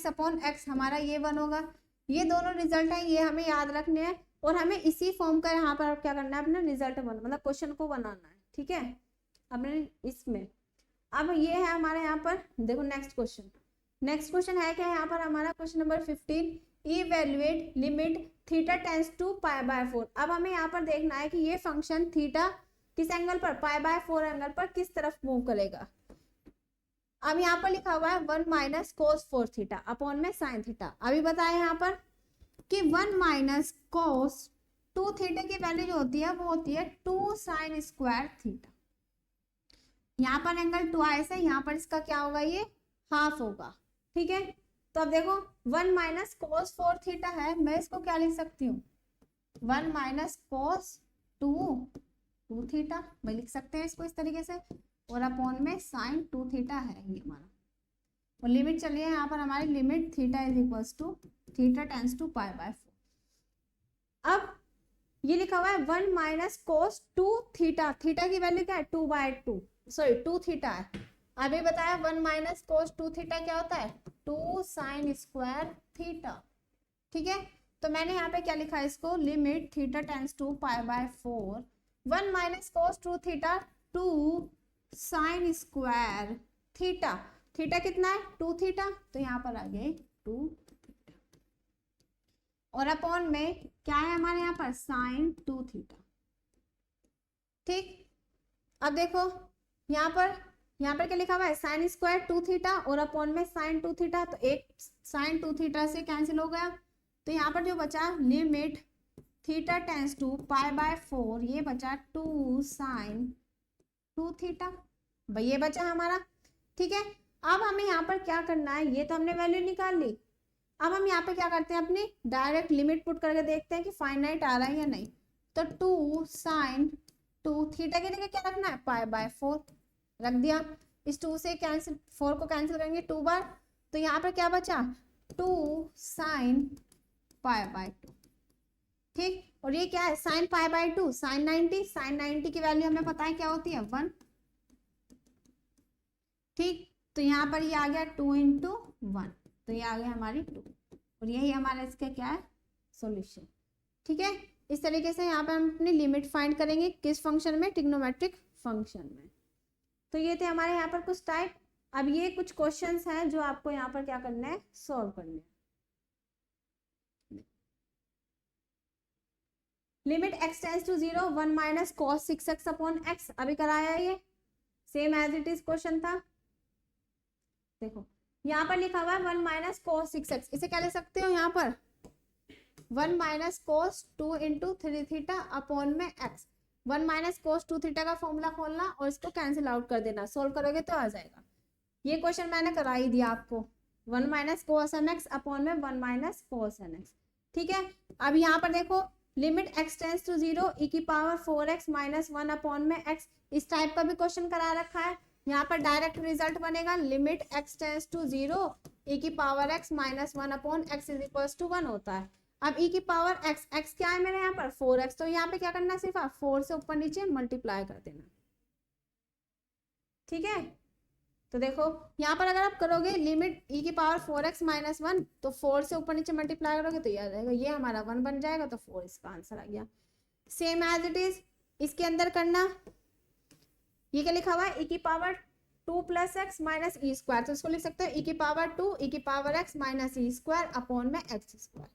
upon x हमारा ये 1 होगा। ये दोनों रिजल्ट है, ये हमें याद रखने हैं और हमें इसी फॉर्म का यहाँ पर क्या करना है, अपना रिजल्ट मतलब क्वेश्चन को बनाना है, ठीक है। अपने इसमें अब ये है हमारे यहाँ पर, देखो नेक्स्ट क्वेश्चन है क्या, यहाँ पर हमारा question number 15, evaluate limit theta tends to π/4। अब हमें यहाँ पर देखना है कि ये फंक्शन थीटा किस एंगल पर, π/4 एंगल पर किस तरफ मूव करेगा। अब यहाँ पर लिखा हुआ है 1 माइनस कोस 4 थीटा अपॉन में साइन थीटा। अभी बताया यहाँ पर कि 1 माइनस कोस 2 थीटा की वैल्यू जो होती है वो होती है 2 साइन स्क्वायर थीटा। यहाँ पर एंगल ट्वाइस है, यहाँ पर इसका क्या होगा, ये हाफ होगा, ठीक है। तो अब देखो 1 माइनस कोस 4 थीटा है, मैं इसको क्या लिख सकती हूँ, 1 माइनस कोस 2 थीटा, मैं लिख सकते हैं इसको इस तरीके से, और अपॉन में साइन 2 थीटा है ये हमारा। और लिमिट चलिए यहाँ पर हमारी limit theta is equals to theta tends to π/4। अब ये लिखा हुआ है 1 माइनस कोस 2 थीटा, थीटा की वैल्यू क्या है, 2 थीटा है। अभी बताया 1 माइनस कोस 2 थीटा क्या होता है, 2 साइन स्क्वायर थीटा, ठीक है। तो मैंने यहाँ पे क्या लिखा है इसको, limit theta tends to π/4 1 minus cos 2 theta 2 sine square theta, theta कितना है 2 थीटा, तो यहाँ पर आ गए 2 थीटा, और अपॉन में क्या है हमारे यहाँ पर साइन 2 थीटा, ठीक। अब देखो यहाँ पर क्या लिखा हुआ है, साइन स्क्वायर 2 थीटा और अपॉन में साइन 2 थीटा, तो एक साइन 2 थीटा से कैंसिल हो गया। तो यहाँ पर जो बचा limit theta tends to pi by 4, ये बचा 2 साइन 2 थीटा, भाई ये बचा हमारा। ठीक है, अब हमें यहाँ पर क्या करना है, ये तो हमने वैल्यू निकाल ली। अब हम यहाँ पे क्या करते हैं, अपनी डायरेक्ट लिमिट पुट करके देखते हैं कि फाइनाइट आ रहा है या नहीं। तो 2 साइन 2 थीटा की जगह क्या रखना है, पाई बाय 4 रख दिया। इस 2 से कैंसिल, 4 को कैंसिल करेंगे 2 बार, तो यहाँ पर क्या बचा 2 साइन पाई बाय 2। ठीक, और ये क्या है, sine pi by 2 sine 90, sine 90 की वैल्यू हमें पता है क्या होती है 1। ठीक, तो यहाँ पर ये आ गया 2 इंटू 1, तो ये आ गया हमारी 2, और यही हमारा इसका क्या है सॉल्यूशन। ठीक है, इस तरीके से यहाँ पर हम अपनी लिमिट फाइंड करेंगे, किस फंक्शन में, ट्रिग्नोमेट्रिक फंक्शन में। तो ये थे हमारे यहाँ पर कुछ टाइप। अब ये कुछ क्वेश्चंस हैं जो आपको यहाँ पर क्या करना है, सॉल्व करना है। Limit x tends to 0 1 minus cos 6x upon x, अभी कराया है, ये same as it is question था। देखो यहाँ पर लिखा हुआ है 1 माइनस कॉस 6x, इसे क्या ले सकते हो यहाँ पर 1 minus cos 2 into 3 theta upon में x। 1 माइनस कॉस 2 थीटा का फॉर्मूला खोलना और इसको कैंसिल आउट कर देना, सोल्व करोगे तो आ जाएगा। ये क्वेश्चन मैंने करा ही दिया आपको, 1 minus cos n x upon में 1 माइनस कॉस एन एक्स। ठीक है, अब यहाँ पर देखो limit x tends to 0 e की पावर 4x माइनस 1 अपॉन में x, इस टाइप का भी क्वेश्चन करा रखा है। यहाँ पर डायरेक्ट रिजल्ट बनेगा limit x tends to 0 e की power x minus 1 upon x is equal to 1 होता है। अब e की पावर x क्या है मेरे यहाँ पर 4x, तो यहाँ पे क्या करना है, सिर्फ 4 से ऊपर नीचे मल्टीप्लाई कर देना। ठीक है, तो देखो यहाँ पर अगर आप करोगे लिमिट e की पावर 4x माइनस 1, तो 4 से ऊपर नीचे मल्टीप्लाई करोगे तो ये आ जाएगा, ये हमारा 1 बन जाएगा, तो 4 इसका आंसर आ गया। सेम एज इट इज इसके अंदर करना, ये क्या लिखा हुआ है e की power 2 plus x minus E square, तो इसको लिख सकते हो e की पावर 2 e की power x minus E square upon में x square.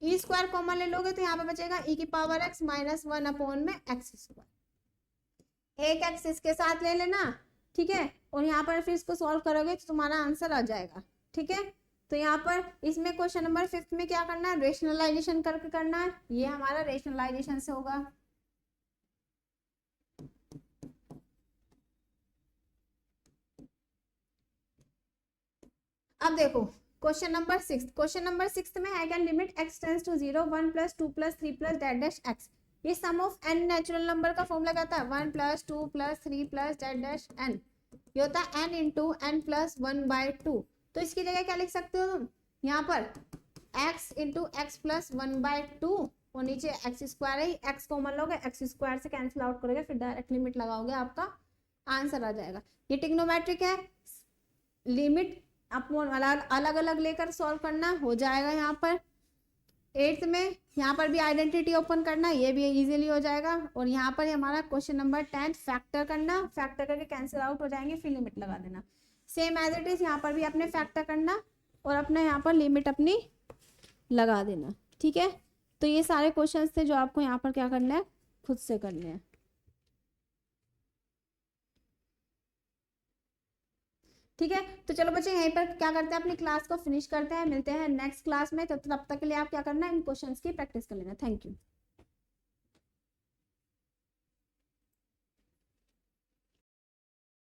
E square common ले लोगे तो यहाँ पे बचेगा e की पावर x माइनस 1 अपॉन में एक्स स्क्वायर। एक एक्स इसके साथ ले लेना, ठीक है, और यहाँ पर फिर इसको सॉल्व करोगे तो तुम्हारा आंसर आ जाएगा। ठीक है, तो यहाँ पर इसमें क्वेश्चन नंबर 5 में क्या करना है, रेशनलाइजेशन करके करना है, ये हमारा रेशनलाइजेशन से होगा। अब देखो क्वेश्चन नंबर 6, क्वेश्चन नंबर 6 में है क्या, limit x tends to 0 1 plus 2 plus 3 plus dot dash x, ये sum of n natural number का फॉर्मूला क्या था 1 plus 2 plus 3 plus dot dash n, ये होता है n into n plus 1 by 2। तो इसकी जगह क्या लिख सकते हो तुम, यहाँ पर x into x plus 1 by 2 और नीचे एक्स स्क्वायर है, x कॉमन लोगे, एक्स स्क्वायर से कैंसिल आउट करोगे, फिर डायरेक्ट लिमिट लगाओगे, आपका आंसर आ जाएगा। ये ट्रिग्नोमेट्रिक है, लिमिट आपको अलग अलग लेकर सॉल्व करना हो जाएगा। यहाँ पर 8th में यहाँ पर भी आइडेंटिटी ओपन करना, ये भी इजीली हो जाएगा। और यहाँ पर हमारा क्वेश्चन नंबर 10 फैक्टर करना, फैक्टर करके कैंसिल आउट हो जाएंगे, फिर लिमिट लगा देना। सेम एज इट इज यहाँ पर भी अपने फैक्टर करना और अपना यहाँ पर लिमिट अपनी लगा देना। ठीक है, तो ये सारे क्वेश्चन थे जो आपको यहाँ पर क्या करना है, खुद से करने हैं। ठीक है, तो चलो बच्चे यहीं पर क्या करते हैं, अपनी क्लास को फिनिश करते हैं, मिलते हैं नेक्स्ट क्लास में। तब तक के लिए आप क्या करना है, इन क्वेश्चंस की प्रैक्टिस कर लेना। Thank you.